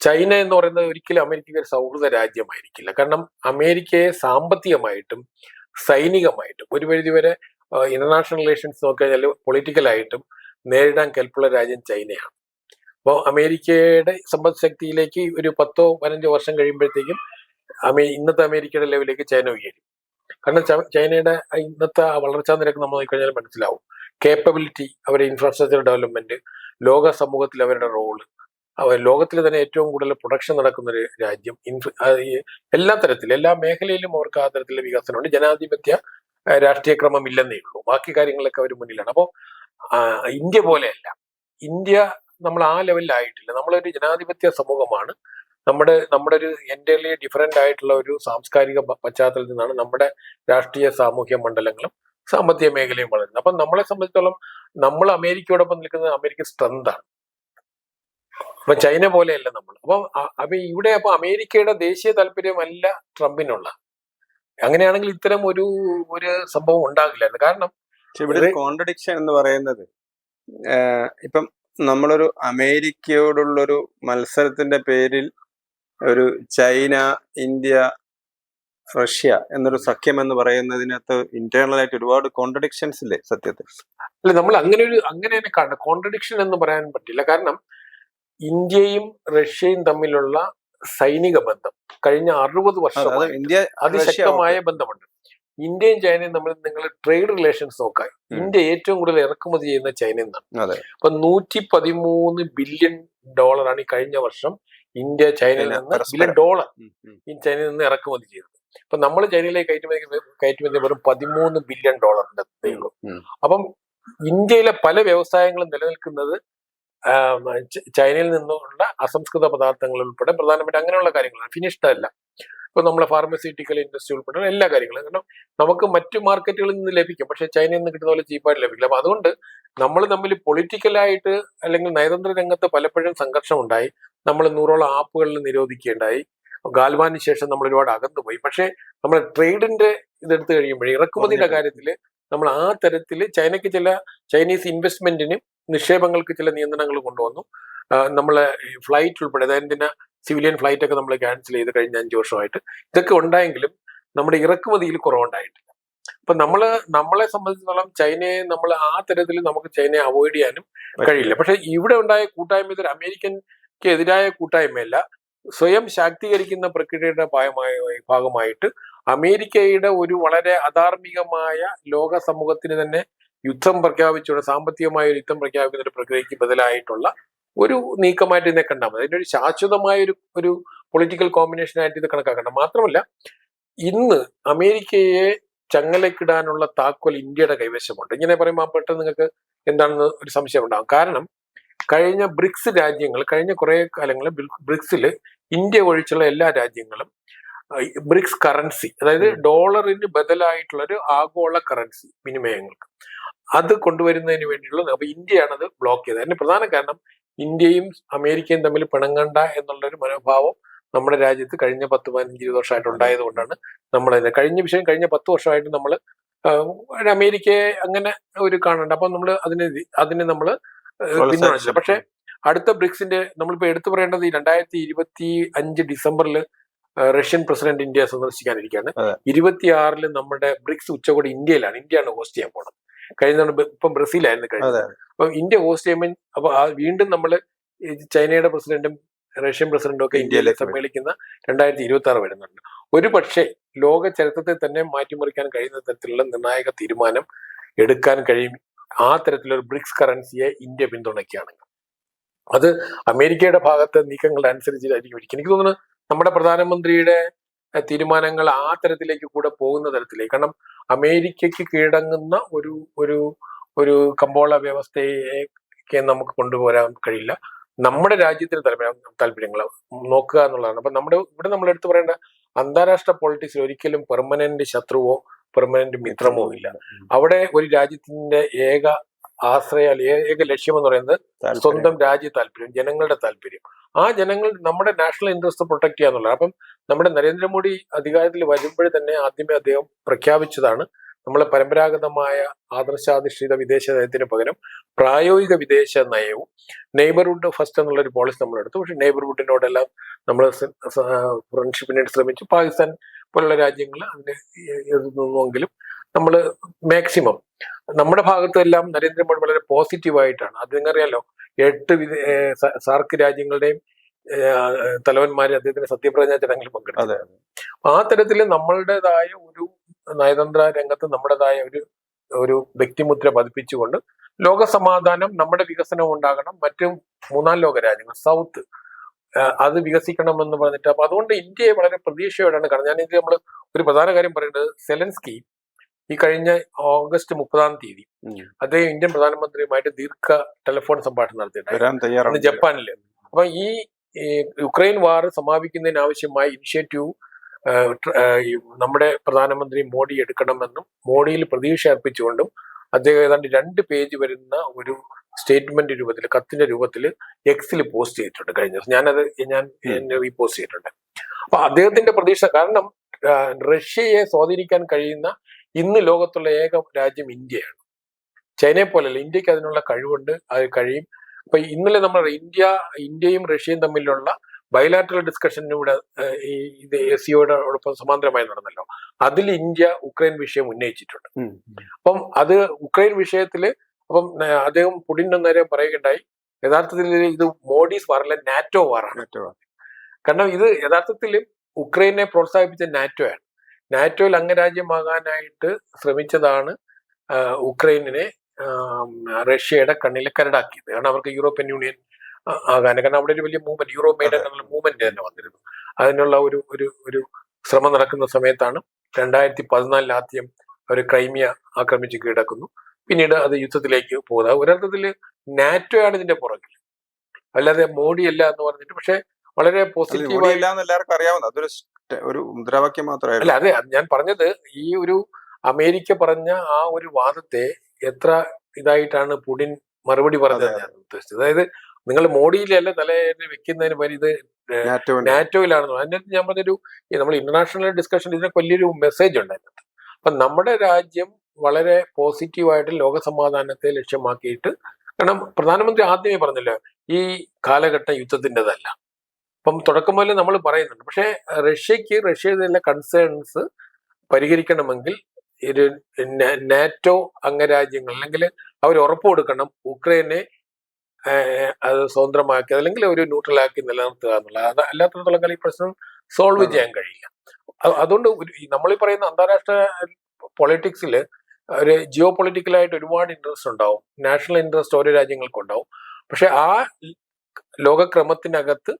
ചൈന എന്ന് പറയുന്നത് ഒരിക്കലും അമേരിക്കയ്ക്ക് ഒരു സൗഹൃദ രാജ്യമായിരിക്കില്ല. കാരണം അമേരിക്കയെ സാമ്പത്തികമായിട്ടും സൈനികമായിട്ടും ഒരു പരിധിവരെ ഇന്റർനാഷണൽ റിലേഷൻസ് നോക്കിക്കഴിഞ്ഞാൽ പൊളിറ്റിക്കലായിട്ടും നേരിടാൻ കെൽപ്പുള്ള രാജ്യം ചൈനയാണ്. അപ്പോൾ അമേരിക്കയുടെ സമ്പദ് ശക്തിയിലേക്ക് ഒരു 10-15 വർഷം കഴിയുമ്പോഴത്തേക്കും ഇന്നത്തെ അമേരിക്കയുടെ ലെവലിലേക്ക് ചൈന ഉയരും. കാരണം ചൈനയുടെ ഇന്നത്തെ വളർച്ചാ നിരക്ക് നമ്മൾ നോക്കിക്കഴിഞ്ഞാൽ മനസ്സിലാവും. കേപ്പബിലിറ്റി, അവരുടെ ഇൻഫ്രാസ്ട്രക്ചർ ഡെവലപ്മെന്റ്, ലോക സമൂഹത്തിൽ അവരുടെ റോള്, ലോകത്തിൽ തന്നെ ഏറ്റവും കൂടുതൽ പ്രൊഡക്ഷൻ നടക്കുന്ന ഒരു രാജ്യം, എല്ലാ തരത്തിലും എല്ലാ മേഖലയിലും അവർക്ക് ആ തരത്തിലുള്ള വികസനമുണ്ട്. ജനാധിപത്യ രാഷ്ട്രീയ ക്രമം ഇല്ലെന്നേ ഉള്ളൂ, ബാക്കി കാര്യങ്ങളിലൊക്കെ അവർ മുന്നിലാണ്. അപ്പോൾ ഇന്ത്യ പോലെയല്ല, ഇന്ത്യ നമ്മൾ ആ ലെവലിലായിട്ടില്ല. നമ്മളൊരു ജനാധിപത്യ സമൂഹമാണ്. നമ്മുടെ ഒരു എൻ്റർലി ഡിഫറെന്റ് ആയിട്ടുള്ള ഒരു സാംസ്കാരിക പശ്ചാത്തലത്തിൽ നിന്നാണ് നമ്മുടെ രാഷ്ട്രീയ സാമൂഹ്യ മണ്ഡലങ്ങളും സാമ്പത്തിക മേഖലയും വളരുന്നത്. അപ്പം നമ്മളെ സംബന്ധിച്ചിടത്തോളം നമ്മൾ അമേരിക്കയോടൊപ്പം നിൽക്കുന്നത് അമേരിക്ക സ്ട്രെങ്താണ്. അപ്പൊ ചൈന പോലെയല്ല നമ്മൾ. അപ്പൊ ഇവിടെ അമേരിക്കയുടെ ദേശീയ താല്പര്യമല്ല ട്രംപിനുള്ള. അങ്ങനെയാണെങ്കിൽ ഇത്തരം ഒരു സംഭവം ഉണ്ടാകില്ലായിരുന്നു. കാരണം ഇവിടെ കോൺട്രഡിക്ഷൻ എന്ന് പറയുന്നത്, ഇപ്പം നമ്മളൊരു അമേരിക്കയോടുള്ളൊരു മത്സരത്തിന്റെ പേരിൽ ഒരു ചൈന, ഇന്ത്യ, റഷ്യ എന്നൊരു സഖ്യം എന്ന് പറയുന്നതിനകത്ത് ഇന്റേണൽ ആയിട്ട് ഒരുപാട് കോൺട്രഡിക്ഷൻസ് ഇല്ലേ സത്യത്തിൽ? അല്ല, നമ്മൾ അങ്ങനെ കാണണം. കോൺട്രഡിക്ഷൻ എന്ന് പറയാൻ പറ്റില്ല. കാരണം ഇന്ത്യയും റഷ്യയും തമ്മിലുള്ള സൈനിക ബന്ധം കഴിഞ്ഞ 60 വർഷമായി അതിശക്തമായ ബന്ധമുണ്ട്. ഇന്ത്യയും ചൈനയും തമ്മിൽ നിങ്ങൾ ട്രേഡ് റിലേഷൻസ് നോക്കാൻ, ഇന്ത്യ ഏറ്റവും കൂടുതൽ ഇറക്കുമതി ചെയ്യുന്ന ചൈനയിൽ നിന്നാണ്. അപ്പൊ $113 ബില്യൺ ഈ കഴിഞ്ഞ വർഷം ഇന്ത്യ ചൈനയിൽ നിന്ന് $1 ചൈനയിൽ നിന്ന് ഇറക്കുമതി ചെയ്തത്. അപ്പൊ നമ്മൾ ചൈനയിലേക്ക് കയറ്റുമതി വെറും $13 ബില്യൺ ഉള്ളൂ. അപ്പം ഇന്ത്യയിലെ പല വ്യവസായങ്ങളും നിലനിൽക്കുന്നത് ചൈനയിൽ നിന്നുള്ള അസംസ്കൃത പദാർത്ഥങ്ങൾ ഉൾപ്പെടെ പ്രധാനപ്പെട്ട അങ്ങനെയുള്ള കാര്യങ്ങളാണ്, ഫിനിഷ്ഡ് അല്ല. ഇപ്പൊ നമ്മളെ ഫാർമസ്യൂട്ടിക്കൽ ഇൻഡസ്ട്രി ഉൾപ്പെടെ എല്ലാ കാര്യങ്ങളും, കാരണം നമുക്ക് മറ്റു മാർക്കറ്റുകളിൽ നിന്ന് ലഭിക്കും, പക്ഷെ ചൈനയിൽ നിന്ന് കിട്ടുന്ന പോലെ ചീപ്പായിട്ട് ലഭിക്കില്ല. അപ്പൊ അതുകൊണ്ട് നമ്മൾ തമ്മിൽ പൊളിറ്റിക്കലായിട്ട് അല്ലെങ്കിൽ നയതന്ത്ര രംഗത്ത് പലപ്പോഴും സംഘർഷം ഉണ്ടായി. നമ്മൾ 100ഓളം ആപ്പുകളിൽ നിരോധിക്കുകയുണ്ടായി. ഗാൽവാന് ശേഷം നമ്മൾ ഒരുപാട് അകന്നുപോയി. പക്ഷേ നമ്മൾ ട്രേഡിന്റെ ഇതെടുത്ത് കഴിയുമ്പോഴേ ഇറക്കുമതിയുടെ കാര്യത്തിൽ നമ്മൾ ആ തരത്തിൽ ചൈനയ്ക്ക് ചില ചൈനീസ് ഇൻവെസ്റ്റ്മെന്റിന് നിക്ഷേപങ്ങൾക്ക് ചില നിയന്ത്രണങ്ങൾ കൊണ്ടുവന്നു. നമ്മളെ ഫ്ലൈറ്റ് ഉൾപ്പെടെ, അതായത് സിവിലിയൻ ഫ്ലൈറ്റ് ഒക്കെ നമ്മൾ ക്യാൻസൽ ചെയ്ത് കഴിഞ്ഞ 5 വർഷമായിട്ട്. ഇതൊക്കെ ഉണ്ടായെങ്കിലും നമ്മുടെ ഇറക്കുമതിയിൽ കുറവുണ്ടായിട്ടില്ല. അപ്പൊ നമ്മളെ സംബന്ധിച്ചിടത്തോളം ചൈനയെ നമ്മൾ ആ തരത്തിൽ നമുക്ക് ചൈനയെ അവോയ്ഡ് ചെയ്യാനും കഴിയില്ല. പക്ഷെ ഇവിടെ ഉണ്ടായ കൂട്ടായ്മ ഇതൊരു അമേരിക്കൻക്ക് എതിരായ കൂട്ടായ്മയല്ല, സ്വയം ശാക്തീകരിക്കുന്ന പ്രക്രിയയുടെ ഭാഗമായിട്ട് അമേരിക്കയുടെ ഒരു വളരെ അധാർമികമായ ലോക സമൂഹത്തിന് തന്നെ യുദ്ധം പ്രഖ്യാപിച്ചുകൊണ്ട് സാമ്പത്തികമായ ഒരു യുദ്ധം പ്രഖ്യാപിക്കുന്ന ഒരു പ്രക്രിയക്ക് ബദലായിട്ടുള്ള ഒരു നീക്കമായിട്ട് ഇതിനെ കണ്ടാൽ മതി. അതിന്റെ ഒരു ശാശ്വതമായ ഒരു പൊളിറ്റിക്കൽ കോമ്പിനേഷൻ ആയിട്ട് ഇത് കണക്കാക്കണം. മാത്രമല്ല, ഇന്ന് അമേരിക്കയെ ചങ്ങലക്കിടാനുള്ള താക്കോൽ ഇന്ത്യയുടെ കൈവശമുണ്ട്. ഇങ്ങനെ പറയുമ്പോൾ പെട്ടെന്ന് നിങ്ങൾക്ക് എന്താണെന്ന് ഒരു സംശയം ഉണ്ടാകും. കാരണം കഴിഞ്ഞ ബ്രിക്സ് രാജ്യങ്ങൾ കഴിഞ്ഞ കുറെ കാലങ്ങളിൽ ബ്രിക്സിൽ ഇന്ത്യ ഒഴിച്ചുള്ള എല്ലാ രാജ്യങ്ങളും ബ്രിക്സ് കറൻസി, അതായത് ഡോളറിന് ബദലായിട്ടുള്ള ഒരു ആഗോള കറൻസി വിനിമയങ്ങൾക്ക് അത് കൊണ്ടുവരുന്നതിന് വേണ്ടിയുള്ള, അപ്പൊ ഇന്ത്യയാണ് അത് ബ്ലോക്ക് ചെയ്തത്. അതിന് പ്രധാന കാരണം ഇന്ത്യയും അമേരിക്കയും തമ്മിൽ പിണങ്ങണ്ട എന്നുള്ളൊരു മനോഭാവം നമ്മുടെ രാജ്യത്ത് കഴിഞ്ഞ 10-15-20 വർഷമായിട്ട് ഉണ്ടായത് കൊണ്ടാണ് നമ്മൾ കഴിഞ്ഞ 10 വർഷമായിട്ട് നമ്മൾ അമേരിക്കയെ അങ്ങനെ ഒരു കാണണ്ട. അപ്പൊ നമ്മൾ അതിനെ നമ്മൾ പിന്തുണച്ചില്ല. പക്ഷെ അടുത്ത ബ്രിക്സിന്റെ നമ്മളിപ്പോ എടുത്തു പറയേണ്ടത് ഈ 2025 ഡിസംബറിൽ റഷ്യൻ പ്രസിഡന്റ് ഇന്ത്യ സന്ദർശിക്കാനിരിക്കുകയാണ്. 26 നമ്മുടെ ബ്രിക്സ് ഉച്ചകോടി ഇന്ത്യയാണ് ഹോസ്റ്റ് ചെയ്യാൻ പോണത്. ഇപ്പം ബ്രസീലായിരുന്നു കഴിഞ്ഞത്. അപ്പൊ ഇന്ത്യ ഹോസ്റ്റ് ചെയ്യുമ്പോൾ അപ്പൊ വീണ്ടും നമ്മൾ ചൈനയുടെ പ്രസിഡന്റും റഷ്യൻ പ്രസിഡന്റും ഒക്കെ ഇന്ത്യയിൽ സമ്മേളിക്കുന്ന 2026 വരുന്നുണ്ട്. ഒരു പക്ഷേ ലോക ചരിത്രത്തെ തന്നെ മാറ്റിമറിക്കാൻ കഴിയുന്ന തരത്തിലുള്ള നിർണായക തീരുമാനം എടുക്കാൻ കഴിയും ആ തരത്തിലൊരു ബ്രിക്സ് കറൻസിയെ ഇന്ത്യ പിന്തുണയ്ക്കുകയാണെങ്കിൽ. അത് അമേരിക്കയുടെ ഭാഗത്തെ നീക്കങ്ങളുടെ അനുസരിച്ചായിരിക്കും. എനിക്ക് തോന്നുന്നു നമ്മുടെ പ്രധാനമന്ത്രിയുടെ തീരുമാനങ്ങൾ ആ തരത്തിലേക്ക് കൂടെ പോകുന്ന തരത്തിലേക്ക്. കാരണം അമേരിക്കയ്ക്ക് കീഴടങ്ങുന്ന ഒരു കമ്പോള വ്യവസ്ഥയെ നമുക്ക് കൊണ്ടുപോരാൻ കഴിയില്ല. നമ്മുടെ രാജ്യത്തിന് താല്പര്യങ്ങൾ നോക്കുക എന്നുള്ളതാണ്. അപ്പൊ ഇവിടെ നമ്മൾ എടുത്തു പറയേണ്ട അന്താരാഷ്ട്ര പൊളിറ്റിക്സിൽ ഒരിക്കലും പെർമനന്റ് ശത്രുവോ പെർമനന്റ് മിത്രമോ ഇല്ല. അവിടെ ഒരു രാജ്യത്തിന്റെ ഏക ലക്ഷ്യം എന്ന് പറയുന്നത് സ്വന്തം രാജ്യ താല്പര്യം, ജനങ്ങളുടെ താല്പര്യം. ആ ജനങ്ങൾ നമ്മുടെ നാഷണൽ ഇൻട്രസ്റ്റ് പ്രൊട്ടക്ട് ചെയ്യുക എന്നുള്ളത്. അപ്പം നമ്മുടെ നരേന്ദ്രമോദി അധികാരത്തിൽ വരുമ്പോഴേ തന്നെ ആദ്യമേ അദ്ദേഹം പ്രഖ്യാപിച്ചതാണ് നമ്മളെ പരമ്പരാഗതമായ ആദർശാധിഷ്ഠിത വിദേശ നയത്തിന് പകരം പ്രായോഗിക വിദേശ നയവും നെയ്ബർഹുഡ് ഫസ്റ്റ് എന്നുള്ളൊരു പോളിസി നമ്മൾ എടുത്തു. പക്ഷെ നെയ്ബർഹുഡിനോടെല്ലാം നമ്മൾ ഫ്രണ്ട്ഷിപ്പിനായിട്ട് ശ്രമിച്ചു. പാകിസ്ഥാൻ പോലുള്ള രാജ്യങ്ങൾ അതിന് എതിർന്നുവെങ്കിലും നമ്മൾ മാക്സിമം നമ്മുടെ ഭാഗത്തെല്ലാം നരേന്ദ്രമോദി വളരെ പോസിറ്റീവായിട്ടാണ്. അത് നിങ്ങറിയാലോ, 8 സാർക്ക് രാജ്യങ്ങളുടെയും തലവന്മാര് അദ്ദേഹത്തിന്റെ സത്യപ്രതിജ്ഞാ ചടങ്ങിൽ പങ്കെടുത്തു. ആ തരത്തിൽ നമ്മളുടേതായ ഒരു നയതന്ത്ര രംഗത്ത് നമ്മുടേതായ ഒരു വ്യക്തിമുദ്ര പതിപ്പിച്ചുകൊണ്ട് ലോക സമാധാനം, നമ്മുടെ വികസനം ഉണ്ടാകണം, മറ്റു 3-ാം ലോക രാജ്യങ്ങൾ സൗത്ത് അത് വികസിക്കണമെന്ന് പറഞ്ഞിട്ട്. അപ്പൊ അതുകൊണ്ട് ഇന്ത്യയെ വളരെ പ്രതീക്ഷയോടാണ് കാണുന്നത്. ഞാൻ നമ്മൾ ഒരു പ്രധാന കാര്യം പറയേണ്ടത്, സെലൻസ്കി ഈ കഴിഞ്ഞ ഓഗസ്റ്റ് 30-ാം തീയതി അദ്ദേഹം ഇന്ത്യൻ പ്രധാനമന്ത്രിയുമായിട്ട് ദീർഘ ടെലിഫോൺ സംഭാഷണം നടത്തിയിട്ടുണ്ട് ജപ്പാനില്. അപ്പൊ ഈ യുക്രൈൻ വാർ സമാപിക്കുന്നതിന് ആവശ്യമായ ഇനിഷ്യേറ്റീവ് നമ്മുടെ പ്രധാനമന്ത്രി മോഡി എടുക്കണമെന്നും മോഡിയിൽ പ്രതീക്ഷ അർപ്പിച്ചുകൊണ്ടും അദ്ദേഹം ഏതാണ്ട് 2 പേജ് വരുന്ന ഒരു സ്റ്റേറ്റ്മെന്റ് രൂപത്തിൽ, കത്തിന്റെ രൂപത്തിൽ എക്സിൽ പോസ്റ്റ് ചെയ്തിട്ടുണ്ട് കഴിഞ്ഞ ദിവസം. ഞാൻ റീപോസ്റ്റ് ചെയ്തിട്ടുണ്ട്. അപ്പൊ അദ്ദേഹത്തിന്റെ പ്രതീക്ഷ, കാരണം റഷ്യയെ സ്വാധീനിക്കാൻ കഴിയുന്ന ഇന്ന് ലോകത്തുള്ള ഏക രാജ്യം ഇന്ത്യയാണ്. ചൈനയെ പോലെയല്ല, ഇന്ത്യക്ക് അതിനുള്ള കഴിവുണ്ട്, അത് കഴിയും. അപ്പൊ ഇന്നലെ നമ്മൾ ഇന്ത്യയും റഷ്യയും തമ്മിലുള്ള ബയലാറ്ററൽ ഡിസ്കഷനിലൂടെ ഇത് എസിയോടൊപ്പം സമാന്തരമായി നടന്നല്ലോ. അതിൽ ഇന്ത്യ ഉക്രൈൻ വിഷയം ഉന്നയിച്ചിട്ടുണ്ട്. അപ്പം അത് ഉക്രൈൻ വിഷയത്തില് അപ്പം അദ്ദേഹം പുടിന്റെ നേരെ പറയുകയുണ്ടായി, യഥാർത്ഥത്തിൽ ഇത് മോഡീസ് വാറല്ല, നാറ്റോ വാറാണ്. കാരണം ഇത് യഥാർത്ഥത്തിൽ ഉക്രൈനെ പ്രോത്സാഹിപ്പിച്ച നാറ്റോയാണ്. നാറ്റോയിൽ അംഗരാജ്യമാകാനായിട്ട് ശ്രമിച്ചതാണ് ഉക്രൈനെ റഷ്യയുടെ കണ്ണിലെ കരടാക്കിയത്. കാരണം അവർക്ക് യൂറോപ്യൻ യൂണിയൻ ആകാൻ, കാരണം അവിടെ ഒരു വലിയ മൂവ്മെന്റ്, യൂറോ മെയ്ഡൻ എന്നുള്ള മൂവ്മെന്റ് തന്നെ വന്നിരുന്നു. അതിനുള്ള ഒരു ശ്രമം നടക്കുന്ന സമയത്താണ് 2014 ആദ്യം അവർ ക്രൈമിയ ആക്രമിച്ച് കീഴടക്കുന്നു. പിന്നീട് അത് യുദ്ധത്തിലേക്ക് പോകുന്നത്. ഒരർത്ഥത്തിൽ നാറ്റോയാണ് ഇതിന്റെ പുറകിൽ. അല്ലാതെ മോഡി അല്ല എന്ന് പറഞ്ഞിട്ട്. പക്ഷെ വളരെ പോസിറ്റീവായി, മോഡിയല്ല എന്ന് എല്ലാവർക്കും അറിയാവുന്ന അതൊരു ഒരു മുദ്രാവാക്യം അല്ല മാത്രമായിരുന്നു. അതെ ഞാൻ പറഞ്ഞത്, ഈ ഒരു അമേരിക്ക പറഞ്ഞ ആ ഒരു വാദത്തെ എത്ര ഇതായിട്ടാണ് പുടിൻ മറുപടി അതെ പറഞ്ഞത് ഞാൻ ഉദ്ദേശിച്ചത്. അതായത് നിങ്ങൾ മോഡിയിലല്ല തലയിൽ വെക്കുന്നതിന് പകരം ഇത് നാറ്റോന്റെ നാറ്റോയിലാണെന്ന്. അതിനകത്ത് ഞാൻ പറഞ്ഞൊരു നമ്മൾ ഇന്റർനാഷണൽ ഡിസ്കഷൻ ഇതിനൊക്കെ വലിയൊരു മെസ്സേജ് ഉണ്ടായിരുന്നു. അപ്പൊ നമ്മുടെ രാജ്യം വളരെ പോസിറ്റീവായിട്ട് ലോക സമാധാനത്തെ ലക്ഷ്യമാക്കിയിട്ട്, കാരണം പ്രധാനമന്ത്രി ആദ്യമേ പറഞ്ഞല്ലോ ഈ കാലഘട്ടം യുദ്ധത്തിൻ്റെതല്ല. അപ്പം തുടക്കം മുതലേ നമ്മൾ പറയുന്നുണ്ട്. പക്ഷേ റഷ്യയുടെ കൺസേൺസ് പരിഹരിക്കണമെങ്കിൽ ഒരു നാറ്റോ അംഗരാജ്യങ്ങൾ അല്ലെങ്കിൽ അവർ ഉറപ്പ് കൊടുക്കണം ഉക്രൈനെ അത് സ്വതന്ത്രമാക്കി അല്ലെങ്കിൽ ഒരു ന്യൂട്രലാക്കി നിലനിർത്തുക എന്നുള്ളത്. അത് അല്ലാത്തടത്തോളം കാലം ഈ പ്രശ്നം സോൾവ് ചെയ്യാൻ കഴിയില്ല. അതുകൊണ്ട് നമ്മളീ പറയുന്ന അന്താരാഷ്ട്ര പൊളിറ്റിക്സിൽ ഒരു ജിയോ പൊളിറ്റിക്കലായിട്ട് ഒരുപാട് ഇൻട്രസ്റ്റ് ഉണ്ടാവും, നാഷണൽ ഇൻട്രസ്റ്റ് ഓരോ രാജ്യങ്ങൾക്കും ഉണ്ടാവും. പക്ഷെ ആ ലോകക്രമത്തിനകത്ത്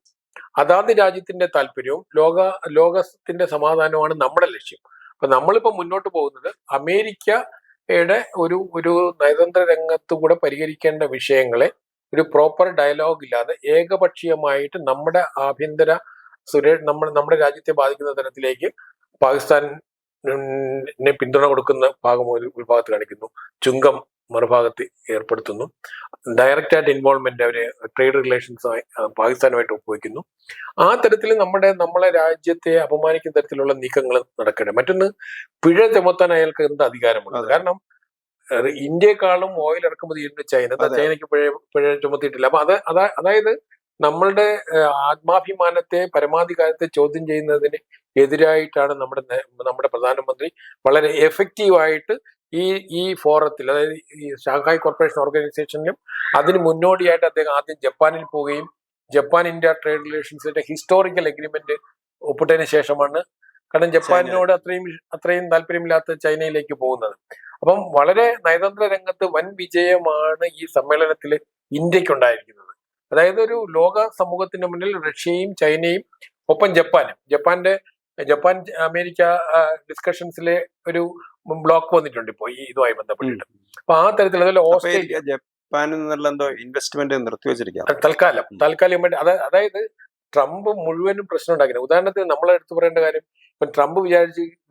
അതാത് രാജ്യത്തിന്റെ താല്പര്യവും ലോകത്തിന്റെ സമാധാനവുമാണ് നമ്മുടെ ലക്ഷ്യം. അപ്പൊ നമ്മളിപ്പോ മുന്നോട്ട് പോകുന്നത് അമേരിക്കയുടെ ഒരു നയതന്ത്ര രംഗത്തുകൂടെ പരിഹരിക്കേണ്ട വിഷയങ്ങളെ ഒരു പ്രോപ്പർ ഡയലോഗ് ഇല്ലാതെ ഏകപക്ഷീയമായിട്ട് നമ്മുടെ ആഭ്യന്തര നമ്മുടെ രാജ്യത്തെ ബാധിക്കുന്ന തരത്തിലേക്ക് പാകിസ്ഥാനെ പിന്തുണ കൊടുക്കുന്ന ഭാഗം ഒരു ഭാഗത്ത് കാണിക്കുന്നു, ചുങ്കം മറുഭാഗത്ത് ഏർപ്പെടുത്തുന്നു, ഡയറക്റ്റ് ആയിട്ട് ഇൻവോൾവ്മെന്റ് അവര് ട്രേഡ് റിലേഷൻസുമായി പാകിസ്ഥാനുമായിട്ട് ഒപ്പുവെക്കുന്നു. ആ തരത്തിൽ നമ്മളെ രാജ്യത്തെ അപമാനിക്കുന്ന തരത്തിലുള്ള നീക്കങ്ങൾ നടക്കട്ടെ. മറ്റൊന്ന്, പിഴ ചുമത്താൻ അയാൾക്ക് എന്ത് അധികാരമുള്ളത്? കാരണം ഇന്ത്യയെക്കാളും ഓയിൽ ഇറക്കുമതി ചെയ്യുന്ന ചൈന, ചൈനയ്ക്ക് പിഴ ചുമത്തിയിട്ടില്ല. അപ്പൊ അതായത് നമ്മളുടെ ആത്മാഭിമാനത്തെ പരമാധികാരത്തെ ചോദ്യം ചെയ്യുന്നതിന് എതിരായിട്ടാണ് നമ്മുടെ പ്രധാനമന്ത്രി വളരെ എഫക്റ്റീവായിട്ട് ഈ ഫോറത്തിൽ, അതായത് ഈ ഷാങ്ഹായ് കോർപ്പറേഷൻ ഓർഗനൈസേഷനിലും അതിന് മുന്നോടിയായിട്ട് അദ്ദേഹം ആദ്യം ജപ്പാനിൽ പോവുകയും ജപ്പാൻ ഇന്ത്യ ട്രേഡ് റിലേഷൻസിന്റെ ഹിസ്റ്റോറിക്കൽ എഗ്രിമെന്റ് ഒപ്പിട്ടതിന് ശേഷമാണ്, കാരണം ജപ്പാനിനോട് അത്രയും താല്പര്യമില്ലാത്ത ചൈനയിലേക്ക് പോകുന്നത്. അപ്പം വളരെ നയതന്ത്ര രംഗത്ത് വൻ വിജയമാണ് ഈ സമ്മേളനത്തിൽ ഇന്ത്യക്കുണ്ടായിരിക്കുന്നത്. അതായത് ഒരു ലോക സമൂഹത്തിന്റെ മുന്നിൽ റഷ്യയും ചൈനയും ഒപ്പം ജപ്പാൻ അമേരിക്ക ഡിസ്കഷൻസിലെ ഒരു ബ്ലോക്ക് വന്നിട്ടുണ്ട് ഇപ്പോൾ ഈ ഇതുമായി ബന്ധപ്പെട്ടിട്ട്. അപ്പൊ ആ തരത്തിൽ അതുപോലെ ഓസ്ട്രേലിയ ജപ്പാനിൽ നിന്നുള്ള എന്തോ ഇൻവെസ്റ്റ്മെന്റ് നിർത്തിവെച്ചിരിക്കുക താൽക്കാലികമായിട്ട്. അതായത് ട്രംപ് മുഴുവനും പ്രശ്നം ഉണ്ടാക്കുന്നത്. ഉദാഹരണത്തിന് നമ്മൾ എടുത്തു പറയേണ്ട കാര്യം, ഇപ്പം ട്രംപ്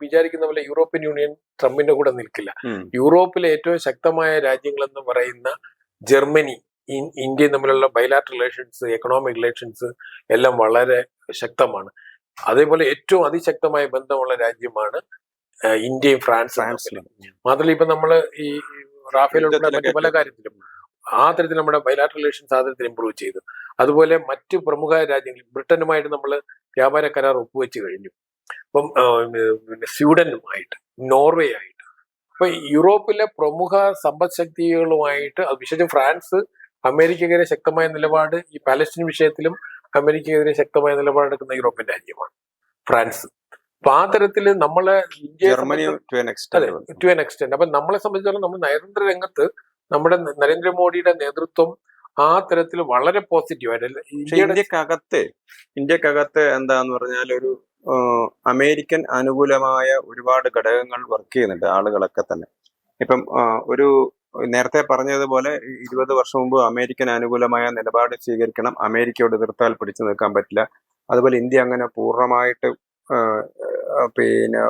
വിചാരിക്കുന്ന പോലെ യൂറോപ്യൻ യൂണിയൻ ട്രംപിന്റെ കൂടെ നിൽക്കില്ല. യൂറോപ്പിലെ ഏറ്റവും ശക്തമായ രാജ്യങ്ങൾ എന്ന് പറയുന്ന ജർമ്മനി, ഇന്ത്യയും തമ്മിലുള്ള ബൈലാറ്ററൽ റിലേഷൻസ്, എക്കണോമിക് റിലേഷൻസ് എല്ലാം വളരെ ശക്തമാണ്. അതേപോലെ ഏറ്റവും അതിശക്തമായ ബന്ധമുള്ള രാജ്യമാണ് ഇന്ത്യയും ഫ്രാൻസും. മാത്രമല്ല ഇപ്പൊ നമ്മള് ഈ റാഫേൽ ഉൾപ്പെടെ മറ്റു പല കാര്യത്തിലും ആ തരത്തിൽ നമ്മുടെ ബൈലാറ്ററൽ റിലേഷൻസ് ആ തരത്തിൽ ഇംപ്രൂവ് ചെയ്തു. അതുപോലെ മറ്റു പ്രമുഖ രാജ്യങ്ങൾ, ബ്രിട്ടനുമായിട്ട് നമ്മൾ വ്യാപാര കരാർ ഒപ്പുവെച്ച് കഴിഞ്ഞു. ഇപ്പം സ്വീഡനുമായിട്ട്, നോർവേ ആയിട്ട്, അപ്പൊ യൂറോപ്പിലെ പ്രമുഖ സമ്പദ് ശക്തികളുമായിട്ട്, വിശേഷം ഫ്രാൻസ് അമേരിക്കക്കെതിരെ ശക്തമായ നിലപാട്, ഈ പാലസ്തീൻ വിഷയത്തിലും അമേരിക്കക്കെതിരെ ശക്തമായ നിലപാടെടുക്കുന്ന യൂറോപ്യൻ രാജ്യമാണ് ഫ്രാൻസ്. അപ്പൊ ആ തരത്തില് നമ്മളെ ടു എൻ എക്സ്റ്റെന്റ് അപ്പൊ നമ്മളെ സംബന്ധിച്ചിടത്തോളം നമ്മൾ നയതന്ത്ര രംഗത്ത് നമ്മുടെ നരേന്ദ്രമോദിയുടെ നേതൃത്വം ആ തരത്തിൽ വളരെ പോസിറ്റീവായിട്ട്. ഇന്ത്യക്കകത്ത് എന്താന്ന് പറഞ്ഞാൽ ഒരു അമേരിക്കൻ അനുകൂലമായ ഒരുപാട് ഘടകങ്ങൾ വർക്ക് ചെയ്യുന്നുണ്ട് ആളുകളൊക്കെ തന്നെ. ഇപ്പം ഒരു നേരത്തെ പറഞ്ഞതുപോലെ 20 വർഷം മുമ്പ് അമേരിക്കൻ അനുകൂലമായ നിലപാട് സ്വീകരിക്കണം, അമേരിക്കയോട് എതിർത്താൽ പിടിച്ചു നിൽക്കാൻ പറ്റില്ല. അതുപോലെ ഇന്ത്യ അങ്ങനെ പൂർണ്ണമായിട്ട് പിന്നെ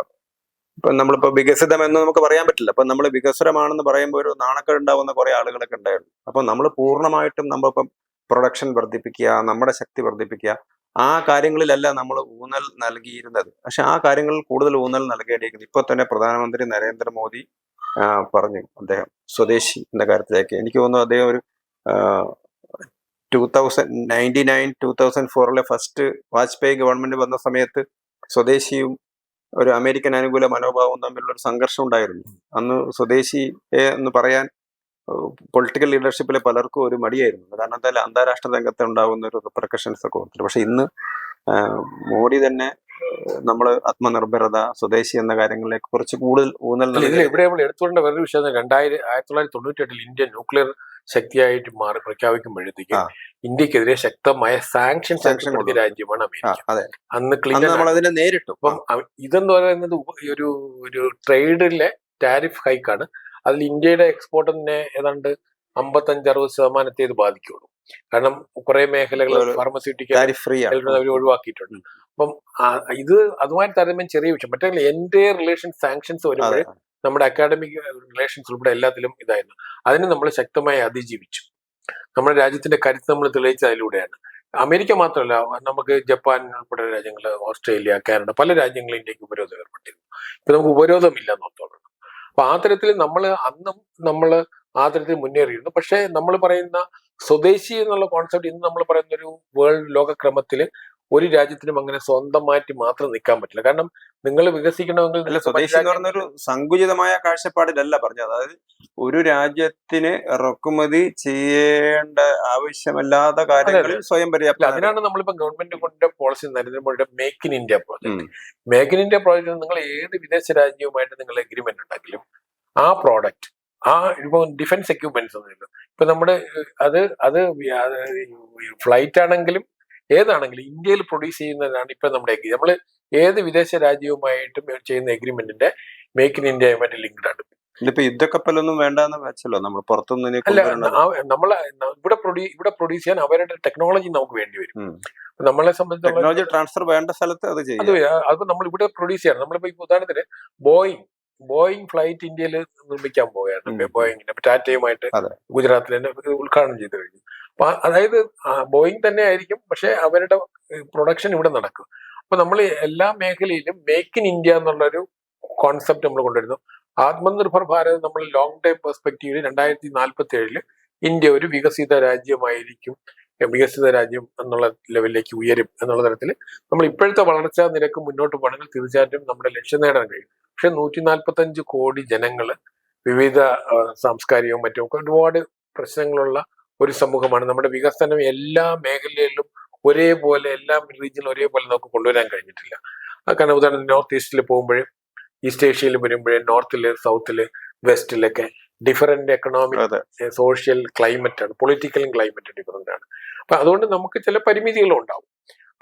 ഇപ്പൊ നമ്മളിപ്പോ വികസിതം എന്ന് നമുക്ക് പറയാൻ പറ്റില്ല. അപ്പൊ നമ്മൾ വികസ്വരമാണെന്ന് പറയുമ്പോൾ ഒരു നാണക്കേട് ഉണ്ടാവുന്ന കുറെ ആളുകളൊക്കെ ഉണ്ടായിരുന്നു. അപ്പൊ നമ്മൾ പൂർണ്ണമായിട്ടും നമ്മളിപ്പം പ്രൊഡക്ഷൻ വർദ്ധിപ്പിക്കുക, നമ്മുടെ ശക്തി വർദ്ധിപ്പിക്കുക, ആ കാര്യങ്ങളിലല്ല നമ്മൾ ഊന്നൽ നൽകിയിരുന്നത്. പക്ഷെ ആ കാര്യങ്ങളിൽ കൂടുതൽ ഊന്നൽ നൽകേണ്ടിയിരിക്കുന്നു. ഇപ്പൊ തന്നെ പ്രധാനമന്ത്രി നരേന്ദ്രമോദി പറഞ്ഞു അദ്ദേഹം സ്വദേശി എന്ന കാര്യത്തിലേക്ക്. എനിക്ക് തോന്നുന്നു അദ്ദേഹം ഒരു 2004 ഫസ്റ്റ് വാജ്പേയി ഗവൺമെന്റ് വന്ന സമയത്ത് സ്വദേശിയും ഒരു അമേരിക്കൻ അനുകൂല മനോഭാവവും തമ്മിലുള്ള ഒരു സംഘർഷം ഉണ്ടായിരുന്നു. അന്ന് സ്വദേശി എന്ന് പറയാൻ പൊളിറ്റിക്കൽ ലീഡർഷിപ്പിലെ പലർക്കും ഒരു മടിയായിരുന്നു. കാരണം എന്തായാലും അന്താരാഷ്ട്ര രംഗത്ത് ഉണ്ടാകുന്ന ഒരു റിപ്രക്കഷൻസ് ഒക്കെ ഓർത്തിട്ട്. പക്ഷെ ഇന്ന് മോഡി തന്നെ നമ്മൾ ആത്മനിർഭരത, സ്വദേശി എന്ന കാര്യങ്ങളിലേക്ക് കുറച്ച് കൂടുതൽ ഊന്നൽ നൽകി. ഇവിടെ നമ്മൾ എടുത്തുകൊണ്ട വേറൊരു വിഷയം, 1998 ഇന്ത്യ ന്യൂക്ലിയർ ശക്തിയായിട്ട് മാറി പ്രഖ്യാപിക്കുമ്പോഴത്തേക്കും ഇന്ത്യക്കെതിരെ ശക്തമായ സാങ്ഷൻ കൊടുത്ത രാജ്യമാണ് അമേരിക്ക. അന്ന് ക്ലിന്റൺ നേരിട്ടു. അപ്പം ഇതെന്ന് പറയുന്നത് ഒരു ട്രേഡിലെ ടാരിഫ് ഹൈക്കാണ്. അതിൽ ഇന്ത്യയുടെ എക്സ്പോർട്ടിനെ ഏതാണ്ട് 55-60% ഇത് ബാധിക്കുള്ളൂ. കാരണം കുറെ മേഖലകൾ ഫാർമസ്യൂട്ടിക്കൽ താരിഫ് ഫ്രീ ആണ് അവർ ഒഴിവാക്കിയിട്ടുണ്ട്. അപ്പം ഇത് അതുമായി താരതമ്യം ചെറിയ വിഷയം. മറ്റേ എൻ്റെ റിലേഷൻ സാങ്ഷൻസ് വരുമ്പോൾ നമ്മുടെ അക്കാഡമിക് റിലേഷൻസ് ഉൾപ്പെടെ എല്ലാത്തിലും ഇതായിരുന്നു. അതിന് നമ്മൾ ശക്തമായി അതിജീവിച്ചു. നമ്മുടെ രാജ്യത്തിന്റെ കരുത്ത് നമ്മൾ തെളിയിച്ച അതിലൂടെയാണ്. അമേരിക്ക മാത്രമല്ല, നമുക്ക് ജപ്പാൻ ഉൾപ്പെടെ രാജ്യങ്ങൾ, ഓസ്ട്രേലിയ, കാനഡ, പല രാജ്യങ്ങളും ഇന്ത്യക്ക് ഉപരോധം ഏർപ്പെട്ടിരുന്നു. ഇപ്പൊ നമുക്ക് ഉപരോധമില്ല എന്നോർത്തോളം. അപ്പൊ ആ തരത്തിൽ അന്നും നമ്മൾ ആ തരത്തിൽ മുന്നേറിയിരുന്നു. പക്ഷെ നമ്മൾ പറയുന്ന സ്വദേശി എന്നുള്ള കോൺസെപ്റ്റ് ഇന്ന് നമ്മൾ പറയുന്ന ഒരു വേൾഡ് ലോകക്രമത്തില് ഒരു രാജ്യത്തിനും അങ്ങനെ സ്വന്തമായിട്ട് മാത്രം നിൽക്കാൻ പറ്റില്ല. കാരണം നിങ്ങൾ വികസിക്കണമെങ്കിൽ സ്വദേശി എന്ന് പറഞ്ഞൊരു സങ്കുചിതമായ കാഴ്ചപ്പാടിലല്ല പറഞ്ഞത്. അതായത് ഒരു രാജ്യത്തിന് ഇറക്കുമതി ചെയ്യേണ്ട ആവശ്യമല്ലാത്ത കാര്യങ്ങളിൽ സ്വയം പര്യാപ്തം. അതിനാണ് നമ്മളിപ്പോ ഗവൺമെന്റ് കൊണ്ട് പോളിസി നരേന്ദ്രമോദിയുടെ make in India project. Make in India project നിങ്ങൾ ഏത് വിദേശ രാജ്യവുമായിട്ട് നിങ്ങൾ എഗ്രിമെന്റ് ഉണ്ടെങ്കിലും ആ പ്രോഡക്റ്റ്, ഇപ്പൊ ഡിഫൻസ് എക്യുപ്മെന്റ്സ് ഒന്നും ഇപ്പൊ നമ്മുടെ അത് ഫ്ലൈറ്റ് ആണെങ്കിലും ഏതാണെങ്കിലും ഇന്ത്യയിൽ പ്രൊഡ്യൂസ് ചെയ്യുന്നതാണ് ഇപ്പൊ നമ്മുടെ നമ്മൾ ഏത് വിദേശ രാജ്യവുമായിട്ടും ചെയ്യുന്ന എഗ്രിമെന്റിന്റെ മേക്ക് ഇൻ ഇന്ത്യയുമായിട്ട് ലിങ്ക്ഡ് ആണ്. ഇതിപ്പോ യുദ്ധക്കപ്പലൊന്നും വേണ്ടെന്ന് വെച്ചല്ലോ നമ്മൾ പുറത്തുനിന്ന്. നമ്മളെ ഇവിടെ പ്രൊഡ്യൂസ് ചെയ്യാൻ അവരുടെ ടെക്നോളജി നമുക്ക് വേണ്ടി വരും. നമ്മളെ സംബന്ധിച്ചുള്ള ടെക്നോളജി ട്രാൻസ്ഫർ വേണ്ട സ്ഥലത്ത് അത് നമ്മൾ ഇവിടെ പ്രൊഡ്യൂസ് ചെയ്യണം. നമ്മളിപ്പോ ഉദാഹരണത്തിന് ബോയിങ് ഫ്ലൈറ്റ് ഇന്ത്യയിൽ നിർമ്മിക്കാൻ പോവുകയാണ്. ബോയിങ്ങിന്റെ ടാറ്റയുമായിട്ട് ഗുജറാത്തിൽ തന്നെ ഉദ്ഘാടനം ചെയ്ത് കഴിഞ്ഞു. അപ്പൊ അതായത് ബോയിങ് തന്നെ ആയിരിക്കും, പക്ഷെ അവരുടെ പ്രൊഡക്ഷൻ ഇവിടെ നടക്കും. അപ്പൊ നമ്മൾ എല്ലാ മേഖലയിലും മേക്ക് ഇൻ ഇന്ത്യ എന്നുള്ളൊരു കോൺസെപ്റ്റ് നമ്മൾ കൊണ്ടുവരുന്നു. ആത്മനിർഭർ ഭാരത് നമ്മൾ ലോങ് ടൈം പെർസ്പെക്റ്റീവില് 2047 ഇന്ത്യ ഒരു വികസിത രാജ്യമായിരിക്കും, വികസിത രാജ്യം എന്നുള്ള ലെവലിലേക്ക് ഉയരും എന്നുള്ള തരത്തിൽ നമ്മൾ ഇപ്പോഴത്തെ വളർച്ചാ നിരക്ക് മുന്നോട്ട് പോകണമെങ്കിൽ തീർച്ചയായിട്ടും നമ്മുടെ ലക്ഷ്യം നേടാൻ കഴിയും. പക്ഷെ 145 കോടി ജനങ്ങള്, വിവിധ സാംസ്കാരികവും മറ്റും ഒരുപാട് പ്രശ്നങ്ങളുള്ള ഒരു സമൂഹമാണ്. നമ്മുടെ വികസനം എല്ലാ മേഖലയിലും ഒരേപോലെ, എല്ലാ റീജിയനിലും ഒരേപോലെ നമുക്ക് കൊണ്ടുവരാൻ കഴിഞ്ഞിട്ടില്ല. കാരണം ഉദാഹരണത്തിന് നോർത്ത് ഈസ്റ്റിൽ പോകുമ്പോഴും ഈസ്റ്റ് ഏഷ്യയിൽ വരുമ്പോഴേ നോർത്തില്, സൗത്തില്, വെസ്റ്റിലൊക്കെ ഡിഫറെന്റ് എക്കണോമിക്, സോഷ്യൽ ക്ലൈമറ്റ് ആണ്, പൊളിറ്റിക്കലും ക്ലൈമറ്റ് ഡിഫറെന്റ് ആണ്. അപ്പൊ അതുകൊണ്ട് നമുക്ക് ചില പരിമിതികളും ഉണ്ടാവും.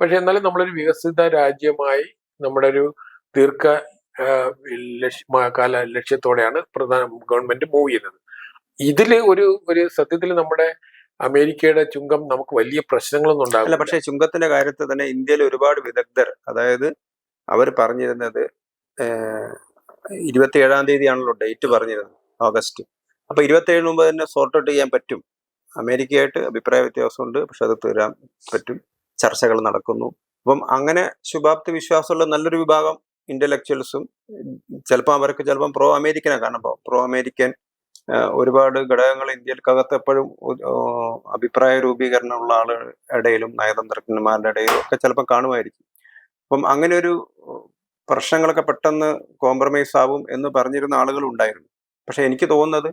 പക്ഷെ എന്നാലും നമ്മളൊരു വികസിത രാജ്യമായി നമ്മുടെ ഒരു കാല ലക്ഷ്യത്തോടെയാണ് ഗവൺമെന്റ് മൂവ് ചെയ്യുന്നത്. ഇതില് ഒരു സത്യത്തിൽ നമ്മുടെ അമേരിക്കയുടെ ചുങ്കം നമുക്ക് വലിയ പ്രശ്നങ്ങളൊന്നും ഉണ്ടാകില്ല. പക്ഷെ ചുങ്കത്തിന്റെ കാര്യത്തിൽ തന്നെ ഇന്ത്യയിൽ ഒരുപാട് വിദഗ്ധർ, അതായത് അവർ പറഞ്ഞിരുന്നത് 27-ാം തീയതിയാണല്ലോ ഡേറ്റ് പറഞ്ഞിരുന്നത്, ഓഗസ്റ്റ്. അപ്പൊ 27 മുമ്പ് തന്നെ സോർട്ട് ഔട്ട് ചെയ്യാൻ പറ്റും. അമേരിക്കയായിട്ട് അഭിപ്രായ വ്യത്യാസമുണ്ട്, പക്ഷെ അത് തീരാൻ പറ്റും. ചർച്ചകൾ നടക്കുന്നു. അപ്പം അങ്ങനെ ശുഭാപ്തി വിശ്വാസമുള്ള നല്ലൊരു വിഭാഗം ഇന്റലക്ച്വൽസും ചിലപ്പോൾ പ്രോ അമേരിക്കനാണ്. കാരണം പ്രോ അമേരിക്കൻ ഒരുപാട് ഘടകങ്ങൾ ഇന്ത്യക്കകത്ത് എപ്പോഴും അഭിപ്രായ രൂപീകരണമുള്ള ആളുകളുടെ ഇടയിലും നയതന്ത്രജ്ഞന്മാരുടെ ഇടയിലും ഒക്കെ ചിലപ്പോൾ കാണുമായിരിക്കും. അപ്പം അങ്ങനെ ഒരു പ്രശ്നങ്ങളൊക്കെ പെട്ടെന്ന് കോംപ്രമൈസ് ആവും എന്ന് പറഞ്ഞിരുന്ന ആളുകൾ ഉണ്ടായിരുന്നു. പക്ഷെ എനിക്ക് തോന്നുന്നത്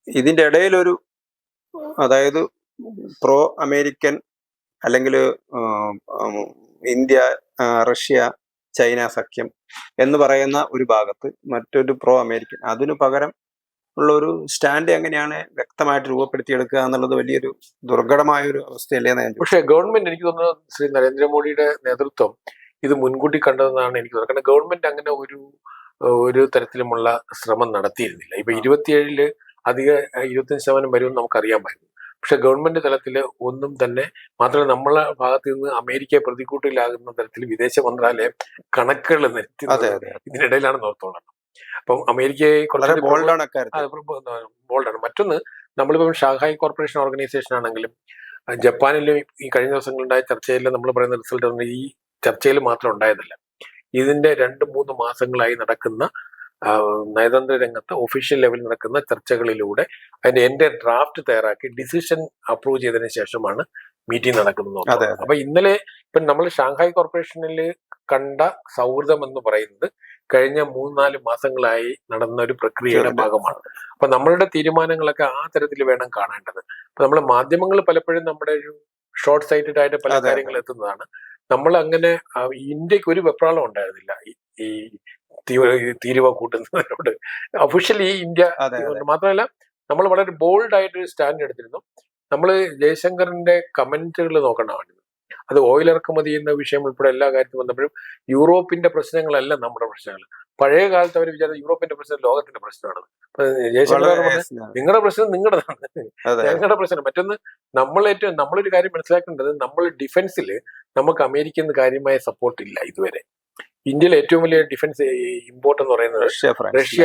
ഇതിൻ്റെ ഇടയിലൊരു, അതായത് പ്രോ അമേരിക്കൻ അല്ലെങ്കിൽ ഇന്ത്യ, റഷ്യ, ചൈന സഖ്യം എന്ന് പറയുന്ന ഒരു ഭാഗത്ത് മറ്റൊരു പ്രോ അമേരിക്കൻ, അതിനു പകരം ഉള്ള ഒരു സ്റ്റാൻഡ് എങ്ങനെയാണ് വ്യക്തമായിട്ട് രൂപപ്പെടുത്തിയെടുക്കുക എന്നുള്ളത് വലിയൊരു ദുർഘടമായ ഒരു അവസ്ഥയല്ലേ. പക്ഷേ ഗവൺമെന്റ്, എനിക്ക് തോന്നുന്നത് ശ്രീ നരേന്ദ്രമോദിയുടെ നേതൃത്വം ഇത് മുൻകൂട്ടി കണ്ടതെന്നാണ് എനിക്ക് തോന്നുന്നത്. കാരണം ഗവൺമെന്റ് അങ്ങനെ ഒരു തരത്തിലുമുള്ള ശ്രമം നടത്തിയിരുന്നില്ല. ഇപ്പൊ 27 അധിക 25% വരുമെന്ന് നമുക്കറിയാമായിരുന്നു. പക്ഷെ ഗവൺമെന്റ് തലത്തിൽ ഒന്നും തന്നെ, മാത്രമല്ല നമ്മളെ ഭാഗത്ത് നിന്ന് അമേരിക്കയെ പ്രതികൂട്ടിലാകുന്ന തരത്തിൽ വിദേശ മന്ത്രാലയം കണക്കുകൾ നിർത്തുന്നത് ഇതിനിടയിലാണ് നോർത്തോളം. അപ്പം അമേരിക്കയെ ബോൾഡാണ്. മറ്റൊന്ന്, നമ്മളിപ്പം ഷാങ്ഹായ് കോർപ്പറേഷൻ ഓർഗനൈസേഷൻ ആണെങ്കിലും ജപ്പാനിലും ഈ കഴിഞ്ഞ ദിവസങ്ങളുണ്ടായ ചർച്ചയിൽ നമ്മൾ പറയുന്ന റിസൾട്ട് ഈ ചർച്ചയിൽ മാത്രം ഉണ്ടായതല്ല. ഇതിന്റെ 2-3 മാസങ്ങളായി നടക്കുന്ന നയതന്ത്ര രംഗത്ത് ഒഫീഷ്യൽ ലെവലിൽ നടക്കുന്ന ചർച്ചകളിലൂടെ അതിന്റെ ഡ്രാഫ്റ്റ് തയ്യാറാക്കി ഡിസിഷൻ അപ്രൂവ് ചെയ്തതിനു ശേഷമാണ് മീറ്റിംഗ് നടക്കുന്നത്. അപ്പൊ ഇന്നലെ ഇപ്പൊ നമ്മൾ ഷാങ്ഹായ് കോർപ്പറേഷനിൽ കണ്ട സൗഹൃദം എന്ന് പറയുന്നത് കഴിഞ്ഞ 3-4 മാസങ്ങളായി നടന്ന ഒരു പ്രക്രിയയുടെ ഭാഗമാണ്. അപ്പൊ നമ്മളുടെ തീരുമാനങ്ങളൊക്കെ ആ തരത്തിൽ വേണം കാണേണ്ടത്. അപ്പൊ നമ്മളെ മാധ്യമങ്ങൾ പലപ്പോഴും നമ്മുടെ ഒരു ഷോർട്ട് സൈറ്റഡ് ആയിട്ട് പല കാര്യങ്ങൾ എത്തുന്നതാണ്. നമ്മൾ അങ്ങനെ ഇന്ത്യക്ക് ഒരു വെപ്രാളം ഉണ്ടായിരുന്നില്ല ഈ തീരുവ കൂട്ടുന്നതിനോട്. ഒഫീഷ്യലി ഇന്ത്യ മാത്രമല്ല, നമ്മൾ വളരെ ബോൾഡ് ആയിട്ടൊരു സ്റ്റാൻഡ് എടുത്തിരുന്നു. നമ്മൾ ജയശങ്കറിന്റെ കമന്റുകൾ നോക്കണമായിരുന്നു. അത് ഓയിൽ ഇറക്കുമതി എന്ന വിഷയം ഉൾപ്പെടെ എല്ലാ കാര്യത്തിലും വന്നപ്പോഴും യൂറോപ്പിന്റെ പ്രശ്നങ്ങളല്ല നമ്മുടെ പ്രശ്നങ്ങൾ. പഴയ കാലത്ത് അവർ വിചാരിച്ച യൂറോപ്പിന്റെ പ്രശ്നം ലോകത്തിന്റെ പ്രശ്നമാണ്. ജയശങ്കർ പറഞ്ഞ നിങ്ങളുടെ പ്രശ്നം നിങ്ങളുടെതാണ്, ഞങ്ങളുടെ പ്രശ്നം. മറ്റൊന്ന് നമ്മളൊരു കാര്യം മനസ്സിലാക്കേണ്ടത്, നമ്മൾ ഡിഫൻസിൽ നമുക്ക് അമേരിക്കൻ കാര്യമായ സപ്പോർട്ട് ഇല്ല ഇതുവരെ. ഇന്ത്യയിൽ ഏറ്റവും വലിയ ഡിഫൻസ് ഇമ്പോർട്ട് എന്ന് പറയുന്നത് റഷ്യ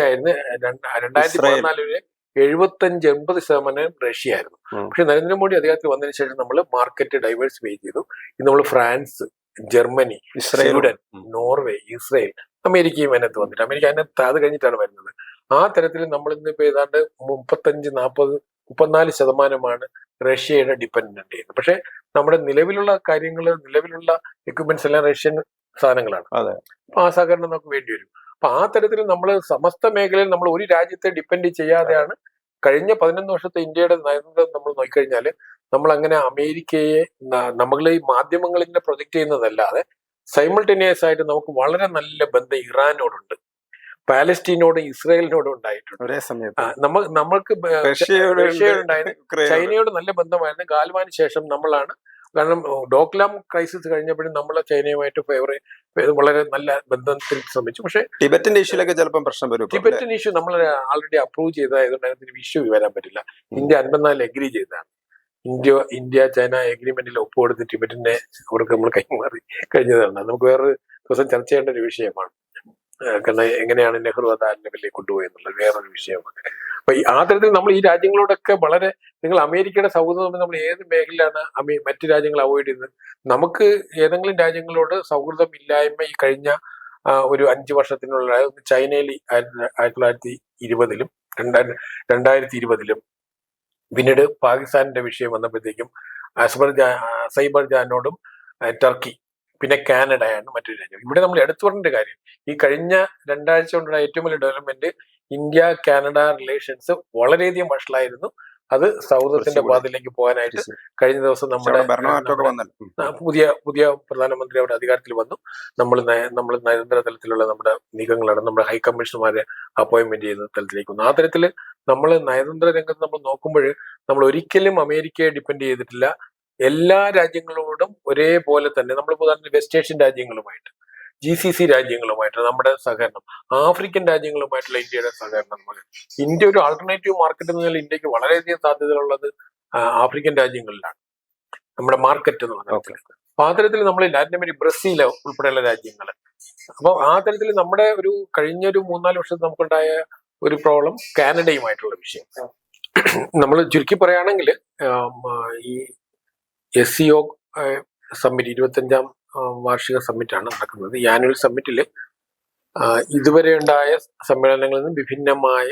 ആയിരുന്നു. 2014 75-80% റഷ്യ ആയിരുന്നു. പക്ഷെ നരേന്ദ്രമോദി അധികാരത്തിൽ വന്നതിന് ശേഷം നമ്മൾ മാർക്കറ്റ് ഡൈവേഴ്സിഫൈ ചെയ്തു. ഇന്ന് നമ്മൾ France, Germany, Sweden, Norway, Israel, അമേരിക്കയും അതിനകത്ത് വന്നിട്ട്, അമേരിക്ക അതിനകത്ത് അത് കഴിഞ്ഞിട്ടാണ് വരുന്നത്. ആ തരത്തിൽ നമ്മൾ ഇന്നിപ്പോ ഏതാണ്ട് 34% റഷ്യയുടെ ഡിപ്പെൻഡന്റ് ചെയ്യുന്നത്. പക്ഷെ നമ്മുടെ നിലവിലുള്ള കാര്യങ്ങൾ, നിലവിലുള്ള എക്യുപ്മെന്റ്സ് എല്ലാം റഷ്യൻ സാധനങ്ങളാണ്. അപ്പൊ ആ സഹകരണം നമുക്ക് വേണ്ടി വരും. അപ്പൊ ആ തരത്തിൽ നമ്മൾ സമസ്ത മേഖലയിൽ നമ്മൾ ഒരു രാജ്യത്തെ ഡിപ്പെൻഡ് ചെയ്യാതെയാണ് കഴിഞ്ഞ 11 വർഷത്തെ ഇന്ത്യയുടെ നയതന്ത്രം നമ്മൾ നോക്കിക്കഴിഞ്ഞാൽ നമ്മൾ അങ്ങനെ അമേരിക്കയെ നമ്മൾ ഈ മാധ്യമങ്ങളിങ്ങനെ പ്രൊജക്ട് ചെയ്യുന്നതല്ലാതെ സൈമിൾട്ടേനിയസ് ആയിട്ട് നമുക്ക് വളരെ നല്ല ബന്ധം ഇറാനോടുണ്ട്, പാലസ്തീനോടും ഇസ്രായേലിനോടും ഉണ്ടായിട്ടുണ്ട്. ഒരേ സമയത്ത് നമ്മൾക്ക് റഷ്യയോടുണ്ടായിരുന്നു, ചൈനയോട് നല്ല ബന്ധമായിരുന്നു. ഗാൽവാന് ശേഷം നമ്മളാണ്, കാരണം ഡോക്ലാം ക്രൈസിസ് കഴിഞ്ഞപ്പോഴും നമ്മൾ ചൈനയുമായിട്ട് വളരെ നല്ല ബന്ധത്തിൽ ശ്രമിച്ചു. പക്ഷേ ടിബറ്റൻ ഇഷ്യൂലൊക്കെ ചിലപ്പോൾ പ്രശ്നം വരും. ടിബറ്റൻ ഇഷ്യൂ നമ്മൾ ആൾറെഡി അപ്രൂവ് ചെയ്തതായതുകൊണ്ട് അതിന് ഇഷ്യൂ വരാൻ പറ്റില്ല. ഇന്ത്യ 54 എഗ്രി ചെയ്തതാണ്. ഇന്ത്യ ചൈന എഗ്രിമെന്റിൽ ഒപ്പുകൊടുത്ത് ടിബറ്റിനെ അവർക്ക് നമ്മൾ കൈമാറി കഴിഞ്ഞതാണ്. നമുക്ക് വേറൊരു ദിവസം ചർച്ച ചെയ്യേണ്ട ഒരു വിഷയമാണ്. കാരണം എങ്ങനെയാണ് നെഹ്റു അത് ആ ലെവലിലേക്ക് കൊണ്ടുപോയി എന്നുള്ളത് വേറൊരു വിഷയമാണ്. അപ്പൊ ആ തരത്തിൽ നമ്മൾ ഈ രാജ്യങ്ങളോടൊക്കെ വളരെ, നിങ്ങൾ അമേരിക്കയുടെ സൗഹൃദം നമ്മൾ ഏത് മേഖലയിലാണ് മറ്റു രാജ്യങ്ങൾ അവോയ്ഡ് ചെയ്യുന്നത്? നമുക്ക് ഏതെങ്കിലും രാജ്യങ്ങളോട് സൗഹൃദം ഇല്ലായ്മ ഈ കഴിഞ്ഞ ഒരു 5 വർഷത്തിനുള്ള ചൈനയിൽ 1920-ലും 2020-ലും പിന്നീട് പാകിസ്ഥാനിന്റെ വിഷയം വന്നപ്പോഴത്തേക്കും അസർബൈജാനോടും ടർക്കി, പിന്നെ കാനഡയാണ് മറ്റൊരു രാജ്യം. ഇവിടെ നമ്മൾ എടുത്തു പറഞ്ഞ കാര്യം, ഈ കഴിഞ്ഞ 2 ആഴ്ച കൊണ്ടുള്ള ഏറ്റവും വലിയ ഡെവലപ്മെന്റ് ഇന്ത്യ കാനഡ റിലേഷൻസ് വളരെയധികം വഷളായിരുന്നു. അത് സൗഹൃദത്തിന്റെ പാതയിലേക്ക് പോകാനായിട്ട് കഴിഞ്ഞ ദിവസം നമ്മുടെ പുതിയ പ്രധാനമന്ത്രി അവിടെ അധികാരത്തിൽ വന്നു. നമ്മൾ നയതന്ത്ര തലത്തിലുള്ള നമ്മുടെ നീക്കങ്ങളാണ്, നമ്മുടെ ഹൈക്കമ്മീഷണർമാരെ അപ്പോയിന്റ്മെന്റ് ചെയ്യുന്ന തലത്തിലേക്ക് വന്നു. ആ തരത്തിൽ നമ്മൾ നയതന്ത്ര രംഗത്ത് നമ്മൾ നോക്കുമ്പോൾ നമ്മൾ ഒരിക്കലും അമേരിക്കയെ ഡിപ്പെൻഡ് ചെയ്തിട്ടില്ല. എല്ലാ രാജ്യങ്ങളോടും ഒരേപോലെ തന്നെ നമ്മൾ ഉദാഹരണത്തിന് വെസ്റ്റ് ഏഷ്യൻ രാജ്യങ്ങളുമായിട്ട്, GCC രാജ്യങ്ങളുമായിട്ട് നമ്മുടെ സഹകരണം, ആഫ്രിക്കൻ രാജ്യങ്ങളുമായിട്ടുള്ള ഇന്ത്യയുടെ സഹകരണം, ഇന്ത്യ ഒരു ആൾട്ടർനേറ്റീവ് മാർക്കറ്റ് എന്ന് പറഞ്ഞാൽ ഇന്ത്യക്ക് വളരെയധികം സാധ്യതകളുള്ളത് ആഫ്രിക്കൻ രാജ്യങ്ങളിലാണ് നമ്മുടെ മാർക്കറ്റ് എന്ന് പറഞ്ഞാൽ. അപ്പൊ ആ തരത്തിൽ നമ്മൾ ലാറ്റിൻ അമേരിക്ക, ബ്രസീൽ ഉൾപ്പെടെയുള്ള രാജ്യങ്ങൾ. അപ്പൊ ആ തരത്തിൽ നമ്മുടെ ഒരു കഴിഞ്ഞൊരു 3-4 വർഷത്തിൽ നമുക്കുണ്ടായ ഒരു പ്രോബ്ലം കാനഡയുമായിട്ടുള്ള വിഷയം. നമ്മൾ ചുരുക്കി പറയുകയാണെങ്കിൽ ഈ SCO സമ്മിറ്റ് 25ാം വാർഷിക സമ്മിറ്റാണ് നടക്കുന്നത്. ഈ ആനുവൽ സമ്മിറ്റിൽ ഇതുവരെ ഉണ്ടായ സമ്മേളനങ്ങളിൽ നിന്നും വിഭിന്നമായ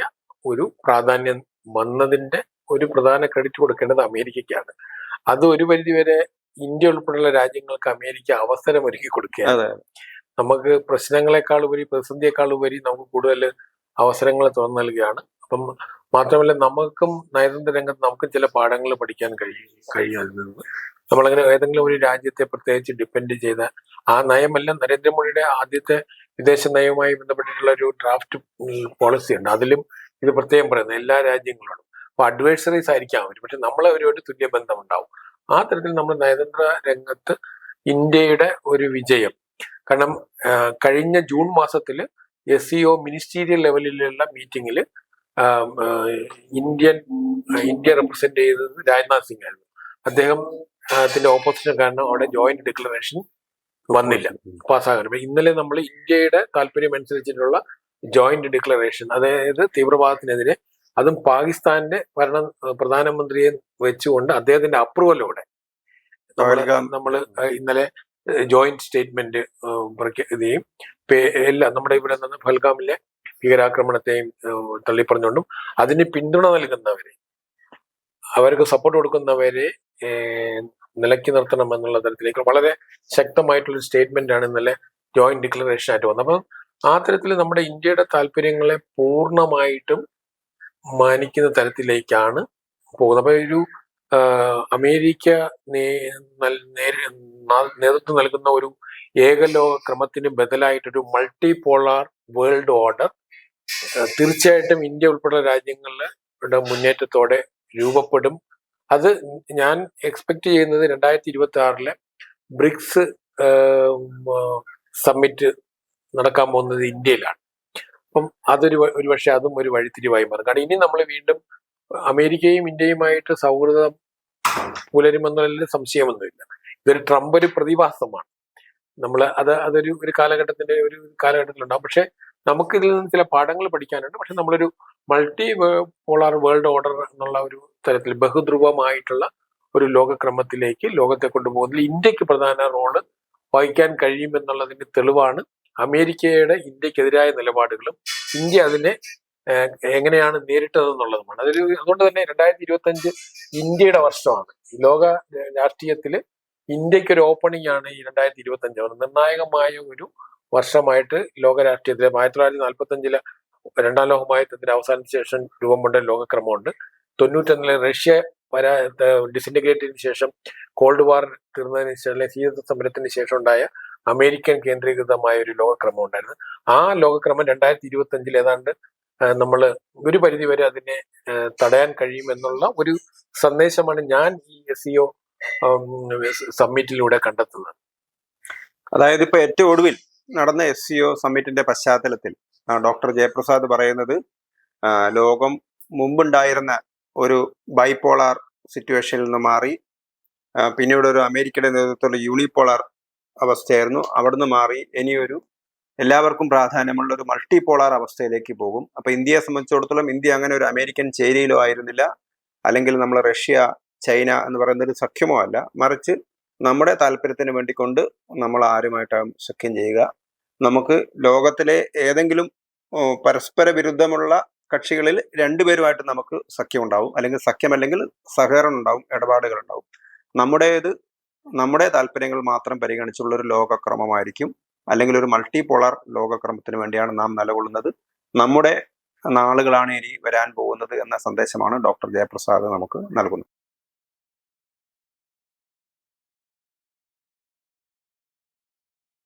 ഒരു പ്രാധാന്യം വന്നതിന്റെ ഒരു പ്രധാന ക്രെഡിറ്റ് കൊടുക്കേണ്ടത് അമേരിക്കയ്ക്കാണ്. അത് ഒരു പരിധിവരെ ഇന്ത്യ ഉൾപ്പെടെയുള്ള രാജ്യങ്ങൾക്ക് അമേരിക്ക അവസരം ഒരുക്കി കൊടുക്കുകയാണ്. നമുക്ക് പ്രശ്നങ്ങളെക്കാൾ ഉപരി, പ്രതിസന്ധിയേക്കാൾ ഉപരി നമുക്ക് കൂടുതൽ അവസരങ്ങൾ തുറന്നു നൽകുകയാണ്. അപ്പം മാത്രമല്ല നമുക്കും നയതന്ത്ര രംഗത്ത് നമുക്കും ചില പാഠങ്ങൾ പഠിക്കാൻ കഴിയുന്നത്. നമ്മളങ്ങനെ ഏതെങ്കിലും ഒരു രാജ്യത്തെ പ്രത്യേകിച്ച് ഡിപ്പെൻഡ് ചെയ്ത ആ നയമല്ല, നരേന്ദ്രമോദിയുടെ ആദ്യത്തെ വിദേശ നയവുമായി ബന്ധപ്പെട്ടിട്ടുള്ള ഒരു ഡ്രാഫ്റ്റ് പോളിസി ഉണ്ട്. അതിലും ഇത് പ്രത്യേകം പറയുന്നത് എല്ലാ രാജ്യങ്ങളോടും. അപ്പൊ അഡ്വൈസറീസ് ആയിരിക്കാം അവർ, പക്ഷെ നമ്മളെ ഒരു തുല്യ ബന്ധം ഉണ്ടാവും. ആ തരത്തിൽ നമ്മൾ നയതന്ത്ര രംഗത്ത് ഇന്ത്യയുടെ ഒരു വിജയം, കാരണം കഴിഞ്ഞ ജൂൺ മാസത്തിൽ SCO മിനിസ്റ്റീരിയൽ ലെവലിലുള്ള മീറ്റിംഗിൽ ഇന്ത്യ റെപ്രസെന്റ് ചെയ്തത് രാജ്നാഥ് സിംഗ് ആയിരുന്നു. അദ്ദേഹത്തിന്റെ ഓപ്പോസിഷൻ കാരണം അവിടെ ജോയിന്റ് ഡിക്ലറേഷൻ വന്നില്ല, പാസ്സാകാൻ. ഇന്നലെ നമ്മൾ ഇന്ത്യയുടെ താല്പര്യം അനുസരിച്ചിട്ടുള്ള ജോയിന്റ് ഡിക്ലറേഷൻ, അതായത് തീവ്രവാദത്തിനെതിരെ, അതും പാകിസ്ഥാന്റെ പ്രധാനമന്ത്രിയെ വെച്ചുകൊണ്ട് അദ്ദേഹത്തിന്റെ അപ്രൂവലോടെ നമ്മൾ ഇന്നലെ ജോയിന്റ് സ്റ്റേറ്റ്മെന്റ് പ്രഖ്യാപിക്കുകയും എല്ലാം നമ്മുടെ ഇവിടെ നിന്ന് ഫൽഗാമിലെ ഭീകരാക്രമണത്തെയും തള്ളിപ്പറഞ്ഞുകൊണ്ടും അതിന് പിന്തുണ നൽകുന്നവരെ, അവർക്ക് സപ്പോർട്ട് കൊടുക്കുന്നവരെ നിലയ്ക്ക് നിർത്തണം എന്നുള്ള തരത്തിലേക്ക് വളരെ ശക്തമായിട്ടുള്ള സ്റ്റേറ്റ്മെന്റ് ആണ് ഇന്നലെ ജോയിന്റ് ഡിക്ലറേഷൻ ആയിട്ട് വന്നത്. അപ്പം ആ തരത്തിൽ നമ്മുടെ ഇന്ത്യയുടെ താല്പര്യങ്ങളെ പൂർണ്ണമായിട്ടും മാനിക്കുന്ന തരത്തിലേക്കാണ് പോകുന്നത്. അപ്പൊ ഒരു അമേരിക്ക നേതൃത്വം നൽകുന്ന ഒരു ഏകലോക ക്രമത്തിന് ബദലായിട്ടൊരു മൾട്ടി പോളാർ വേൾഡ് ഓർഡർ തീർച്ചയായിട്ടും ഇന്ത്യ ഉൾപ്പെടെ രാജ്യങ്ങളുടെ മുന്നേറ്റത്തോടെ രൂപപ്പെടും. അത് ഞാൻ എക്സ്പെക്ട് ചെയ്യുന്നത് 2026 ബ്രിക്സ് സമ്മിറ്റ് നടക്കാൻ പോകുന്നത് ഇന്ത്യയിലാണ്. അപ്പം ഒരുപക്ഷെ അതും ഒരു വഴിത്തിരിവായി മാറും. കാരണം ഇനി നമ്മൾ വീണ്ടും അമേരിക്കയും ഇന്ത്യയുമായിട്ട് സൗഹൃദം പുലരുമെന്നതിൽ സംശയമൊന്നുമില്ല. ഇതൊരു ട്രംപ് ഒരു പ്രതിഭാസമാണ്. അതൊരു കാലഘട്ടത്തിലുണ്ടാവും. പക്ഷെ നമുക്ക് ഇതിൽ നിന്ന് ചില പാഠങ്ങൾ പഠിക്കാനുണ്ട്. പക്ഷെ നമ്മളൊരു മൾട്ടി പോളാർ വേൾഡ് ഓർഡർ എന്നുള്ള ഒരു തരത്തിൽ ബഹുധ്രുവമായിട്ടുള്ള ഒരു ലോകക്രമത്തിലേക്ക് ലോകത്തെ കൊണ്ടുപോകുന്നതിൽ ഇന്ത്യക്ക് പ്രധാന റോള് വഹിക്കാൻ കഴിയുമെന്നുള്ളതിന്റെ തെളിവാണ് അമേരിക്കയുടെ ഇന്ത്യക്കെതിരായ നിലപാടുകളും ഇന്ത്യ അതിനെ എങ്ങനെയാണ് നേരിട്ടതെന്നുള്ളതുമാണ്. അതുകൊണ്ട് തന്നെ 2025 ഇന്ത്യയുടെ വർഷമാണ്. ലോക രാഷ്ട്രീയത്തില് ഇന്ത്യക്കൊരു ഓപ്പണിംഗ് ആണ് ഈ 2025. നിർണായകമായ ഒരു വർഷമായിട്ട് ലോക രാഷ്ട്രീയത്തിലെ 1945 രണ്ടാം ലോക മഹായുദ്ധത്തിന്റെ അവസാനത്തിന് ശേഷം രൂപം കൊണ്ട ലോകക്രമമുണ്ട്. 91 റഷ്യ ഡിസിൻറ്റഗ്രേറ്റിന് ശേഷം കോൾഡ് വാർ തീർന്നതിന് ശേഷം ശീത സമരത്തിന് ശേഷം ഉണ്ടായ അമേരിക്കൻ കേന്ദ്രീകൃതമായ ഒരു ലോകക്രമം ഉണ്ടായിരുന്നു. ആ ലോകക്രമം 2025 ഏതാണ്ട് നമ്മൾ ഒരു പരിധിവരെ അതിനെ തടയാൻ കഴിയുമെന്നുള്ള ഒരു സന്ദേശമാണ് ഞാൻ ഈ SCO സമ്മിറ്റിലൂടെ കണ്ടെത്തുന്നത്. അതായത് ഇപ്പൊ ഏറ്റവും ഒടുവിൽ നടന്ന SCO സമ്മിറ്റിന്റെ പശ്ചാത്തലത്തിൽ ഡോക്ടർ ജയപ്രസാദ് പറയുന്നത് ലോകം മുമ്പുണ്ടായിരുന്ന ഒരു ബൈപോളാർ സിറ്റുവേഷനിൽ നിന്ന് മാറി പിന്നീട് ഒരു അമേരിക്കയുടെ നേതൃത്വത്തിലുള്ള യൂണിപോളാർ അവസ്ഥയായിരുന്നു. അവിടുന്ന് മാറി ഇനിയൊരു എല്ലാവർക്കും പ്രാധാന്യമുള്ള ഒരു മൾട്ടിപോളാർ അവസ്ഥയിലേക്ക് പോകും. അപ്പൊ ഇന്ത്യയെ സംബന്ധിച്ചിടത്തോളം ഇന്ത്യ അങ്ങനെ ഒരു അമേരിക്കൻ ചേരിയിലോ ആയിരുന്നില്ല, അല്ലെങ്കിൽ നമ്മൾ റഷ്യ ചൈന എന്ന് പറയുന്ന ഒരു സഖ്യമോ അല്ല. മറിച്ച് നമ്മുടെ താല്പര്യത്തിന് വേണ്ടിക്കൊണ്ട് നമ്മൾ ആരുമായിട്ടാണ് സഖ്യം ചെയ്യുക. നമുക്ക് ലോകത്തിലെ ഏതെങ്കിലും പരസ്പര വിരുദ്ധമുള്ള കക്ഷികളിൽ രണ്ടുപേരുമായിട്ട് നമുക്ക് സഖ്യം ഉണ്ടാവും, അല്ലെങ്കിൽ സഖ്യമല്ലെങ്കിൽ സഹകരണം ഉണ്ടാവും, ഇടപാടുകൾ ഉണ്ടാവും. നമ്മുടെ താല്പര്യങ്ങൾ മാത്രം പരിഗണിച്ചുള്ള ഒരു ലോകക്രമമായിരിക്കും, അല്ലെങ്കിൽ ഒരു മൾട്ടിപോളാർ ലോകക്രമത്തിന് വേണ്ടിയാണ് നാം നിലകൊള്ളുന്നത്. നമ്മുടെ നാളുകളാണ് ഇനി വരാൻ പോകുന്നത് എന്ന സന്ദേശമാണ് ഡോക്ടർ ജയപ്രസാദ് നമുക്ക് നൽകുന്നത്.